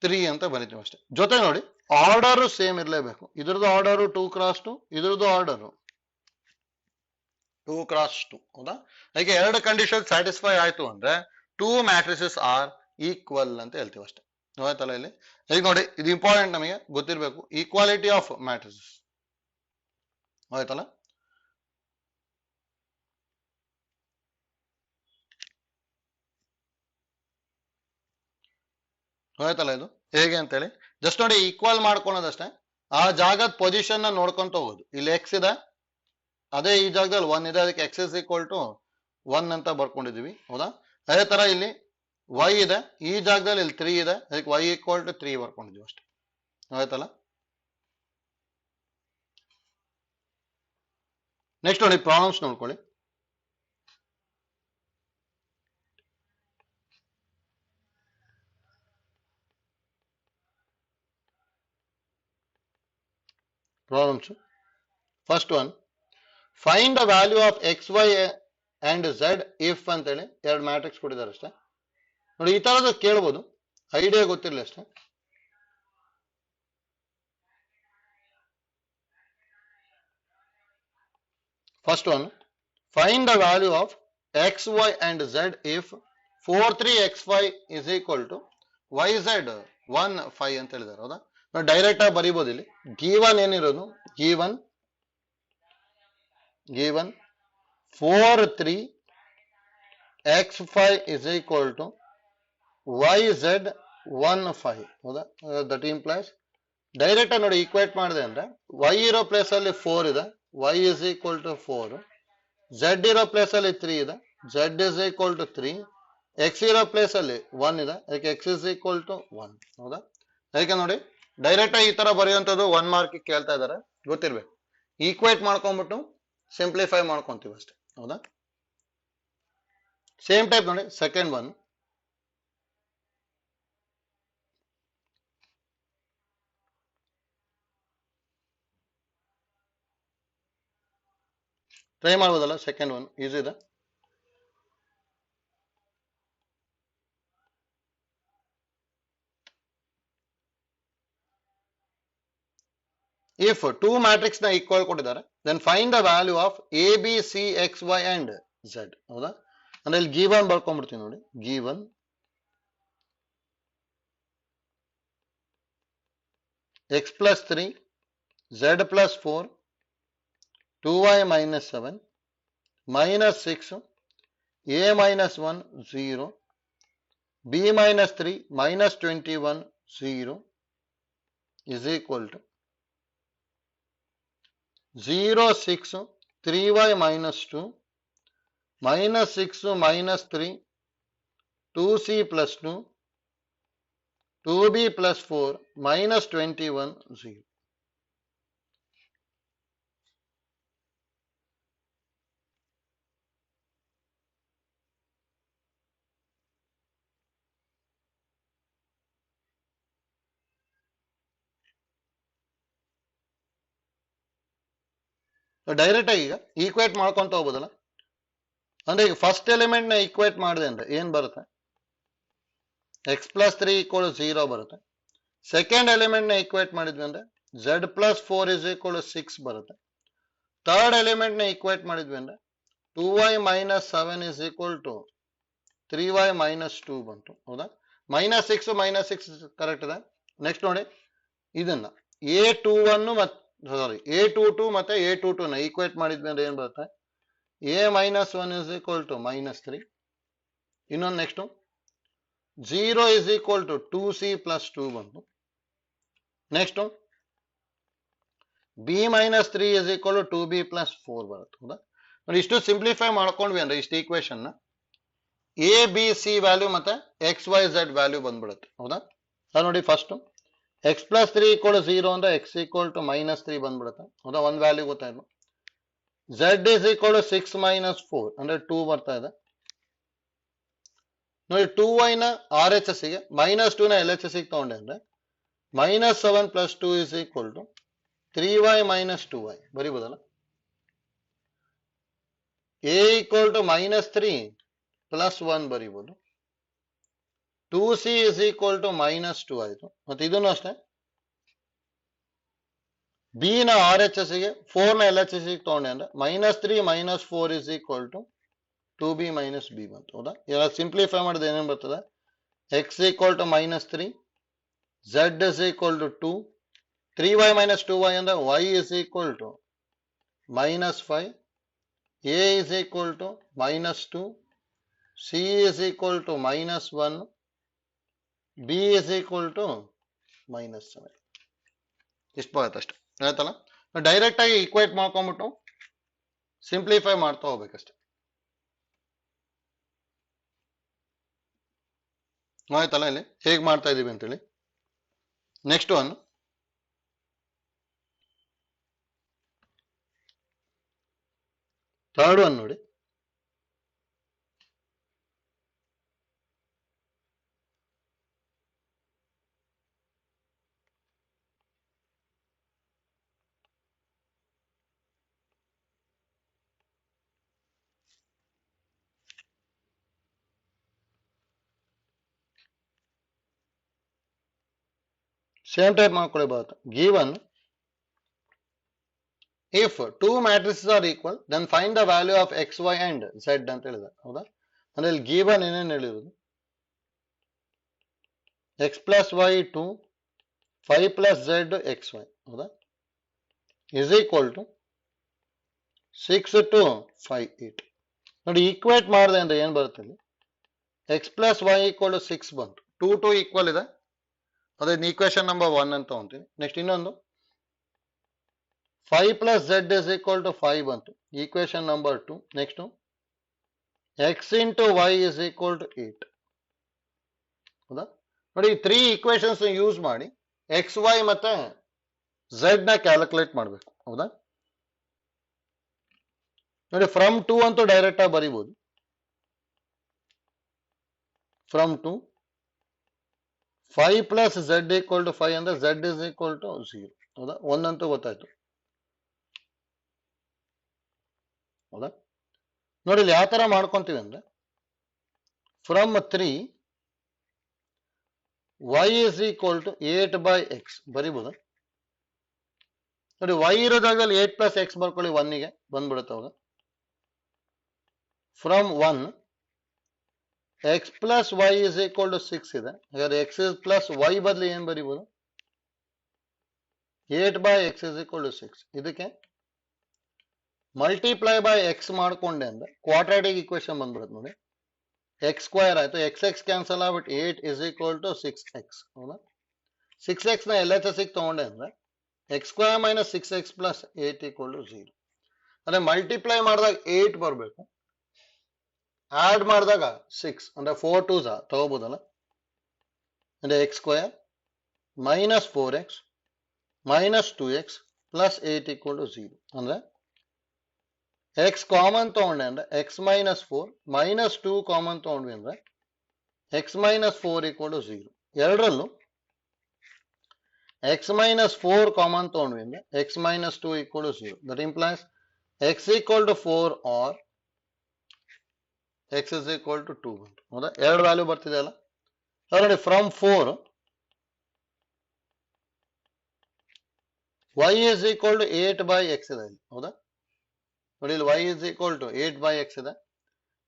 3 ಅಂತ ಬರೀತೀವಿ ಅಷ್ಟೇ. ಜೊತೆ ನೋಡಿ, ಆರ್ಡರ್ ಸೇಮ್ ಇರಲೇಬೇಕು. ಇದ್ರದ್ದು ಆರ್ಡರ್ 2 x 2, ಇದ್ರದ್ದು ಆರ್ಡರ್ 2 x 2. ಹೌದಾ? ಅದಕ್ಕೆ ಎರಡು ಕಂಡೀಷನ್ ಸ್ಯಾಟಿಸ್ಫೈ ಆಯ್ತು ಅಂದ್ರೆ ಟೂ ಮ್ಯಾಟ್ರಿಸಸ್ ಆರ್ ಈಕ್ವಲ್ ಅಂತ ಹೇಳ್ತೀವಿ ಅಷ್ಟೇ. ಆಯ್ತಲ್ಲ? ಇಲ್ಲಿ ಈಗ ನೋಡಿ, ಇದು ಇಂಪಾರ್ಟೆಂಟ್, ನಮಗೆ ಗೊತ್ತಿರಬೇಕು. Equality of matrices. ಆಯ್ತಲ್ಲ? ಆಯ್ತಲ್ಲ? ಇದು ಹೇಗೆ ಅಂತೇಳಿ ಜಸ್ಟ್ ನೋಡಿ, ಈಕ್ವಲ್ ಮಾಡ್ಕೊಳೋದಷ್ಟೇ. ಆ ಜಾಗದ ಪೊಸಿಷನ್ ನೋಡ್ಕೊಂತ ಹೋಗೋದು. ಇಲ್ಲಿ ಎಕ್ಸ್ ಇದೆ, ಅದೇ ಈ ಜಾಗದಲ್ಲಿ 1 ಇದೆ, ಅದಕ್ಕೆ x is equal to 1 ಅಂತ ಬರ್ಕೊಂಡಿದೀವಿ. ಹೌದಾ? ಅದೇ ತರ ಇಲ್ಲಿ y ಇದೆ, ಈ ಜಾಗದಲ್ಲಿ ಇಲ್ಲಿ 3 ಇದೆ, ಅದಕ್ಕೆ y equal to 3 ಬರ್ಕೊಂಡಿದೀವಿ ಅಷ್ಟೇ. ಆಯ್ತಲ್ಲ? ನೆಕ್ಸ್ಟ್ ನೋಡಿ, ಪ್ರಾಬ್ಲಮ್ಸ್ ನೋಡ್ಕೊಳ್ಳಿ. Problems. First one, find the value of X Y and Z if ಅಂತೇಳಿ ಎರಡು ಮ್ಯಾಟ್ರಿಕ್ಸ್ ಕೊಟ್ಟಿದ್ದಾರೆ ಅಷ್ಟೇ. ನೋಡಿ, ಈ ತರದ್ದು ಕೇಳ್ಬೋದು, ಐಡಿಯಾ ಗೊತ್ತಿರಲಿ ಅಷ್ಟೇ. First one, find the value of X Y and Z if 4 3 x5 is equal to yz 1 5 ಅಂತ ಹೇಳಿದ್ದಾರೆ. ಹೌದಾ? ನಾವು ಡೈರೆಕ್ಟ್ ಆಗಿ ಬರೀಬಹುದು. ಇಲ್ಲಿ given ಏನಿರೋದು, given 4 3 x5 is equal to yz 1 5. ಹೌದಾ? ದಟ್ ಇಂಪ್ಲೈಸ್ ಡೈರೆಕ್ಟ್ ಆಗಿ ನೋಡಿ, ಈಕ್ವೇಟ್ ಮಾಡಿದೆ ಅಂದ್ರೆ y ಇರೋ ಪ್ಲೇಸ್ ಅಲ್ಲಿ 4 ಇದೆ, y is equal to 4. z ಇರೋ ಪ್ಲೇಸ್ ಅಲ್ಲಿ 3 ಇದೆ, z is equal to 3. x ಇರೋ ಪ್ಲೇಸ್ ಅಲ್ಲಿ 1 ಇದೆ, ಅದಕ್ಕೆ x is equal to 1. ಹೌದಾ? ಅದಕ್ಕೆ ನೋಡಿ, ಡೈರೆಕ್ಟ್ ಆಗಿ ಈ ತರ ಬರೆಯುವಂಥದ್ದು 1 ಮಾರ್ಕ್ ಕೇಳ್ತಾ ಇದ್ದಾರೆ, ಗೊತ್ತಿರ್ಬೇಕು. ಈಕ್ವೇಟ್ ಮಾಡ್ಕೊಂಡ್ಬಿಟ್ಟು ಸಿಂಪ್ಲಿಫೈ ಮಾಡ್ಕೊಂತೀವಿ ಅಷ್ಟೇ. ಹೌದಾ? ಸೇಮ್ ಟೈಪ್ ನೋಡಿ ಸೆಕೆಂಡ್ ಒನ್. ಟ್ರೈ ಮಾಡ್ಬೋದಲ್ಲ? ಸೆಕೆಂಡ್ ಒನ್ ಈಸಿ ಇದೆ. If two matrix ನ ಈಕ್ವಲ್ ಕೊಟ್ಟಿದ್ದಾರೆ, then find the value of A, B, C, X, Y and Z. ಹೌದಾ? ಅಂದ್ರೆ ಇಲ್ಲಿ given ಬರ್ಕೊಂಡ್ಬಿಡ್ತೀವಿ ನೋಡಿ. given X plus 3, Z plus 4, 2Y minus 7, minus 6, A minus 1, 0, B minus 3, minus 21, 0 is equal to 0, 6, 3Y minus 2, minus 6, minus 3, 2C plus 2, 2B plus 4, minus 21, 0. Direct ಆಗಿ ಈಗ equate ಮಾಡ್ಕೊಂತ ಹೋಗ್ಬೋದಲ್ಲ? ಅಂದ್ರೆ ಈಗ first element ನ ಈಕ್ವೇಟ್ ಮಾಡಿದೆ ಅಂದ್ರೆ ಏನ್ ಬರುತ್ತೆ? ಎಕ್ಸ್ ಪ್ಲಸ್ 3 ಈಕ್ವಲ್ 0 ಬರುತ್ತೆ. ಸೆಕೆಂಡ್ ಎಲಿಮೆಂಟ್ ನ ಈಕ್ವೇಟ್ ಮಾಡಿದ್ವಿ ಅಂದ್ರೆ z ಪ್ಲಸ್ 4 ಇಸ್ ಈಕ್ವಲ್ 6 ಬರುತ್ತೆ. ಥರ್ಡ್ ಎಲಿಮೆಂಟ್ ನ ಈಕ್ವೇಟ್ ಮಾಡಿದ್ವಿ ಅಂದ್ರೆ 2y minus 7 is equal to 3y minus 2 ಬಂತು. ಹೌದಾ? ಮೈನಸ್ 6 ಮೈನಸ್ 6 ಕರೆಕ್ಟ್ ಇದೆ. ನೆಕ್ಸ್ಟ್ ನೋಡಿ ಇದನ್ನ A21 ಮತ್ತೆ A22 ಮತ್ತೆ A22 ನ ಈಕ್ವೇಟ್ ಮಾಡಿದ್ವಿ ಅಂದ್ರೆ ಏನ್ ಬರುತ್ತೆ? A minus 1 is equal to minus 3. ಇನ್ನೊಂದು next 0 is equal to 2C plus 2 ಬಂತು. Next B minus 3 is equal to 2B plus 4 ಬರುತ್ತೆ. ಹೌದಾ? ನೋಡಿ ಇಷ್ಟು ಸಿಂಪ್ಲಿಫೈ ಮಾಡ್ಕೊಂಡ್ವಿ ಅಂದ್ರೆ ಇಷ್ಟು ಈಕ್ವೇಶನ್ ನ A, B, C ವ್ಯಾಲ್ಯೂ ಮತ್ತೆ X, Y, Z ವ್ಯಾಲ್ಯೂ ಬಂದ್ಬಿಡುತ್ತೆ. ಹೌದಾ? ಅದು ನೋಡಿ first x plus 3 equal to 0 ಅಂದ್ರೆ x equal to minus 3 ಬಂದ್ಬಿಡುತ್ತೆ. ಹೌದಾ? ಒಂದು ವ್ಯಾಲ್ಯೂ ಗೊತ್ತಾಯ್ತು. z is equal to 6 minus 4 ಅಂದ್ರೆ 2 ಬರ್ತಾ ಇದೆ. ನೋಡಿ 2y ನ RHS ಗೆ minus 2 ನ LHS ಗೆ ತಗೊಂಡೆ ಅಂದ್ರೆ minus 7 plus 2 is equal to 3y minus 2y ಬರೀಬೋದಲ್ಲ? A equal to minus 3 plus 1 ಬರೀಬೋದು. 2C is equal to minus 2 ಆಯ್ತು. ಮತ್ತೆ ಇದನ್ನು ಅಷ್ಟೇ B ನ RHS ಗೆ 4 ನ LHS ಗೆ ತಗೊಂಡೆ ಅಂದ್ರೆ minus 3 minus 4 is equal to 2B minus B ಬಂತು. ಹೌದಾ? ಇವಾಗ ಸಿಂಪ್ಲಿಫೈ ಮಾಡಿದ್ರೆ ಏನೇನು ಬರ್ತದೆ? x equal to minus 3, z is equal to 2, 3y minus 2y ಅಂದ್ರೆ y is equal to minus 5, a is equal to minus 2, c is equal to minus 1, b is equal to minus 7. ಇಷ್ಟು ಬರುತ್ತೆ ಅಷ್ಟೇ. ಆಯ್ತಲ್ಲ? Direct ಆಗಿ equate ಮಾಡ್ಕೊಂಡ್ಬಿಟ್ಟು simplify ಮಾಡ್ತಾ ಹೋಗ್ಬೇಕಷ್ಟೆ. ಆಯ್ತಲ್ಲ? ಇಲ್ಲಿ ಹೇಗೆ ಮಾಡ್ತಾ ಇದೀವಿ ಅಂತೇಳಿ. ನೆಕ್ಸ್ಟ್ ಒನ್ ಥರ್ಡ್ ಒನ್ ನೋಡಿ. ಸೇಮ್ ಟೈಪ್ ಮಾಡ್ಕೊಳ್ಳಿ ಬರುತ್ತೆ. Given if two matrices are equal then find the value of X Y and z ಅಂತ ಹೇಳಿದೆ. ಹೌದಾ? ಅಂದ್ರೆ ಇಲ್ಲಿ ಗಿವನ್ ಏನೇನು ಹೇಳಿರೋದು? X plus y 2, 5 plus z x y. ಹೌದಾ? Is equal to 6 to 5, 8. ನೋಡಿ ಈಕ್ವೇಟ್ ಮಾಡಿದೆ ಅಂದ್ರೆ ಏನ್ ಬರುತ್ತೆ ಇಲ್ಲಿ? X plus Y equal to 6 ಬಂತು. 2 2 ಈಕ್ವಲ್ ಇದೆ. ಅದೇ ಈಕ್ವೇಶನ್ ನಂಬರ್ 1 ಅಂತ ತಗೊಂತೀನಿ. ನೆಕ್ಸ್ಟ್ ಇನ್ನೊಂದು 5 plus z is equal to 5 ಬಂತು. Equation number 2. Next x into y is equal to 8. ಹೌದಾ? ನೋಡಿ 3 ಈಕ್ವೇಶನ್ಸ್ ಯೂಸ್ ಮಾಡಿ x y ಮತ್ತೆ z ನ ಕ್ಯಾಲ್ಕುಲೇಟ್ ಮಾಡಬೇಕು. ಹೌದಾ? ನೋಡಿ ಫ್ರಮ್ ಟು ಅಂತೂ ಡೈರೆಕ್ಟ್ ಆಗಿ ಬರೀಬಹುದು. From two 5 plus Z equal to 5 ಅಂದ್ರೆ ಝೆಡ್ ಇಸ್ ಈಕ್ವಲ್ ಟು 0. ಹೌದಾ, ಒಂದಂತೂ ಗೊತ್ತಾಯ್ತು. ಹೌದಾ, ನೋಡಿ ಇಲ್ಲಿ ಯಾವ ತರ ಮಾಡ್ಕೊಂತೀವಿ ಅಂದ್ರೆ from 3 y is equal to 8 by x ಬರೀಬಹುದು. ನೋಡಿ y ಇರೋ ಜಾಗದಲ್ಲಿ 8 ಪ್ಲಸ್ ಎಕ್ಸ್ ಬರ್ಕೊಳ್ಳಿ, 1 ಗೆ ಬಂದ್ಬಿಡುತ್ತೆ. ಅವಾಗ from 1 x plus y is equal to 6 ಇದೆ. ಹಾಗಾದ್ರೆ x ಇಸ್ ಪ್ಲಸ್ y ಬದಲು ಏನ್ ಬರೀಬಹುದು? 8 by X is equal to 6. ಇದಕ್ಕೆ ಮಲ್ಟಿಪ್ಲೈ ಬೈ ಎಕ್ಸ್ ಮಾಡ್ಕೊಂಡೆ ಅಂದ್ರೆ ಕ್ವಾಡ್ರಾಟಿಕ್ ಇಕ್ವೇಶನ್ ಬಂದ್ಬಿಡುತ್ತೆ. ನೋಡಿ ಎಕ್ಸ್ ಸ್ಕ್ವೇರ್ ಆಯ್ತು, ಎಕ್ಸ್ ಎಕ್ಸ್ ಕ್ಯಾನ್ಸಲ್ ಆಗ್ಬಿಟ್ಟು 8 ಇಸ್ ಈಕ್ವಲ್ ಟು 6x. ಹೌದಾ, 6x ನ LHS ತಗೊಂಡೆ ಅಂದ್ರೆ X square minus 6x plus 8 equal to 0. ಅಂದ್ರೆ ಮಲ್ಟಿಪ್ಲೈ ಮಾಡಿದಾಗ 8 ಬರಬೇಕು, ಆಡ್ ಮಾಡಿದಾಗ 6 ಅಂದ್ರೆ 4 2s ತಗೋಬಹುದಲ್ಲ. ಅಂದ್ರೆ X square minus 4x minus 2x plus 8 equal to 0. ಅಂದ್ರೆ ಎಕ್ಸ್ ಕಾಮನ್ ತಗೊಂಡೆ ಅಂದ್ರೆ ಎಕ್ಸ್ ಮೈನಸ್ 4 ಮೈನಸ್ 2 ಕಾಮನ್ ತಗೊಂಡ್ವಿ ಅಂದ್ರೆ ಎಕ್ಸ್ ಮೈನಸ್ 4 ಈಕ್ವಲ್ ಟು 0. ಎರಡರಲ್ಲೂ ಎಕ್ಸ್ ಮೈನಸ್ 4 ಕಾಮನ್ ತಗೊಂಡ್ವಿ ಅಂದ್ರೆ X minus 2 equal to 0. That implies X equal to 4 or X is equal to 2 ಬಂತು. ಹೌದಾ, ಎರಡು ವ್ಯಾಲ್ಯೂ ಬರ್ತಿದೆ ಅಲ್ಲ. ನೋಡಿ from 4 y is equal to 8 by X ಇದೆ ಇಲ್ಲಿ. ಹೌದಾ, ನೋಡಿ ಇಲ್ಲಿ y is equal to 8 by X ಇದೆ.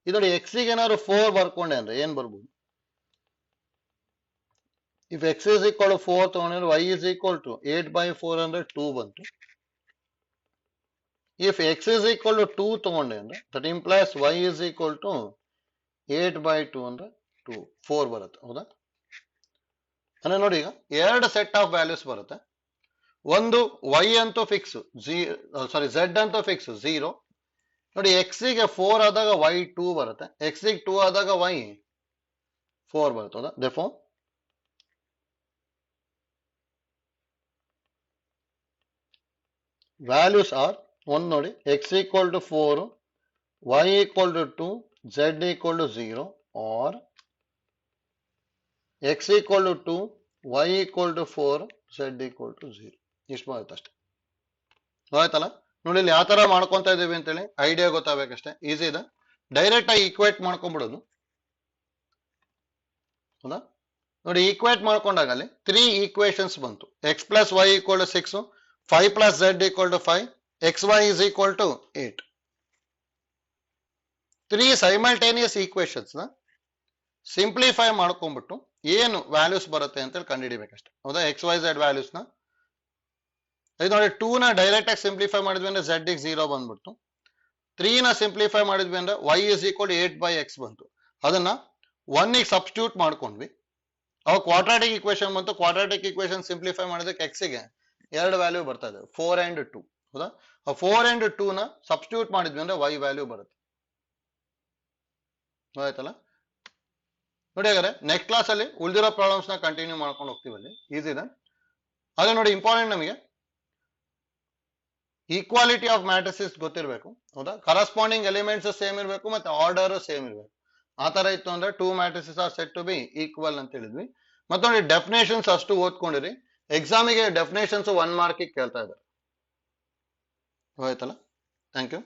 ಇದು ನೋಡಿ x ಗೆ ಏನಾದ್ರು 4 ಬರ್ಕೊಂಡೆ ಅಂದ್ರೆ ಏನ್ ಬರ್ಬೋದು? If x is equal to 4 ತಗೊಂಡ್ರೆ y is equal to 8 by 4 ಅಂದ್ರೆ 2 ಬಂತು. If x is equal to 2 ತಗೊಂಡೆ ಅಂದ್ರೆ that implies y is equal to 8 by 2 ಅಂದ್ರೆ 4 ಬರುತ್ತೆ. ಹೌದಾ, ಅಂದ್ರೆ ನೋಡಿ ಈಗ ಎರಡು ಸೆಟ್ ಆಫ್ ವ್ಯಾಲ್ಯೂಸ್ ಬರುತ್ತೆ. ಒಂದು y ಅಂತೂ ಫಿಕ್ಸ್, z ಅಂತೂ ಫಿಕ್ಸ್ 0. ನೋಡಿ x ಗೆ 4 ಆದಾಗ y 2 ಬರುತ್ತೆ, x ಗೆ 2 ಆದಾಗ y 4 ಬರುತ್ತೆ. ಹೌದಾ, therefore values are ಒಂದು ನೋಡಿ x equal to 4 y equal to 2 z equal to 0 or x equal to 2 y equal to 4 z equal to 0. ಇಷ್ಟು ಬರುತ್ತೆ ಅಷ್ಟೇ. ಆಯ್ತಲ್ಲ, ನೋಡಿ ಇಲ್ಲಿ ಯಾವ ತರ ಮಾಡ್ಕೊಂತ ಇದೀವಿ ಅಂತೇಳಿ ಐಡಿಯಾ ಗೊತ್ತಾಗಬೇಕಷ್ಟೇ. ಈಸಿ ಇದೆ, ಡೈರೆಕ್ಟ್ ಆಗಿ ಈಕ್ವೇಟ್ ಮಾಡ್ಕೊಂಡ್ಬಿಡೋದು. ಹೌದಾ, ನೋಡಿ ಈಕ್ವೇಟ್ ಮಾಡ್ಕೊಂಡಾಗ ಅಲ್ಲಿ 3 ಈಕ್ವೇಶನ್ಸ್ ಬಂತು. X plus Y equal to 6, 5 plus Z equal to 5, xy is equal to 8. 3 simultaneous equations ನ ಸಿಂಪ್ಲಿಫೈ ಮಾಡ್ಕೊಂಡ್ಬಿಟ್ಟು ಏನು ವ್ಯಾಲ್ಯೂಸ್ ಬರುತ್ತೆ ಅಂತ ಹೇಳಿ ಕಂಡುಹಿಡಿಬೇಕಷ್ಟೇ. ಹೌದಾ, ಎಕ್ಸ್ ವೈ ಝೆಡ್ ವ್ಯಾಲ್ಯೂಸ್ ನ ಇದು ನೋಡಿ 2 ನ ಡೈರೆಕ್ಟ್ ಆಗಿ ಸಿಂಪ್ಲಿಫೈ ಮಾಡಿದ್ವಿ ಅಂದ್ರೆ z ಗೆ 0 ಬಂದ್ಬಿಟ್ಟು, 3 ನ ಸಿಂಪ್ಲಿಫೈ ಮಾಡಿದ್ವಿ ಅಂದ್ರೆ y is equal to 8 by x ಬಂತು. ಅದನ್ನ 1 ಗೆ ಸಬ್ಸ್ಟಿಟ್ಯೂಟ್ ಮಾಡ್ಕೊಂಡ್ವಿ, ಅವಾಗ ಕ್ವಾಡ್ರಾಟಿಕ್ ಈಕ್ವೇಶನ್ ಬಂತು. ಕ್ವಾಡ್ರಾಟಿಕ್ ಈಕ್ವೇಶನ್ ಸಿಂಪ್ಲಿಫೈ ಮಾಡಿದಕ್ಕೆ x ಗೆ ಎರಡು ವ್ಯಾಲ್ಯೂ ಬರ್ತಾ ಇದೆ, 4 and 2. ಹೌದಾ, 4 and 2 ನ ಸಬ್ಸ್ಟಿಟ್ಯೂಟ್ ಮಾಡಿದ್ವಿ ಅಂದ್ರೆ y ವ್ಯಾಲ್ಯೂ ಬರುತ್ತೆ. ಆಯ್ತಲ್ಲ, ನೋಡಿ ಹಾಗಾದ್ರೆ ನೆಕ್ಸ್ಟ್ ಕ್ಲಾಸ್ ಅಲ್ಲಿ ಉಳಿದಿರೋ ಪ್ರಾಬ್ಲಮ್ಸ್ ನ ಕಂಟಿನ್ಯೂ ಮಾಡ್ಕೊಂಡು ಹೋಗ್ತೀವಿ. ಅಲ್ಲಿ ಈಸಿ ಇದೆ. ಅದೇ ನೋಡಿ ಇಂಪಾರ್ಟೆಂಟ್ ನಮಗೆ ಈಕ್ವಾಲಿಟಿ ಆಫ್ ಮ್ಯಾಟ್ರಿಸಸ್ ಗೊತ್ತಿರಬೇಕು. ಹೌದಾ, ಕರಸ್ಪಾಂಡಿಂಗ್ ಎಲಿಮೆಂಟ್ಸ್ ಸೇಮ್ ಇರಬೇಕು ಮತ್ತೆ ಆರ್ಡರ್ ಸೇಮ್ ಇರಬೇಕು. ಆ ತರ ಇತ್ತು ಅಂದ್ರೆ 2 matrices are set to be equal ಅಂತ ಹೇಳಿದ್ವಿ. ಮತ್ತೆ ನೋಡಿ ಡೆಫಿನೇಷನ್ಸ್ ಅಷ್ಟು ಓದ್ಕೊಂಡಿರಿ, ಎಕ್ಸಾಮಿಗೆ ಡೆಫಿನೇಷನ್ಸ್ 1 ಮಾರ್ಕ್ ಕೇಳ್ತಾ ಇದ್ದಾರೆ. ಆಯ್ತಲ್ಲ, ಥ್ಯಾಂಕ್ ಯು.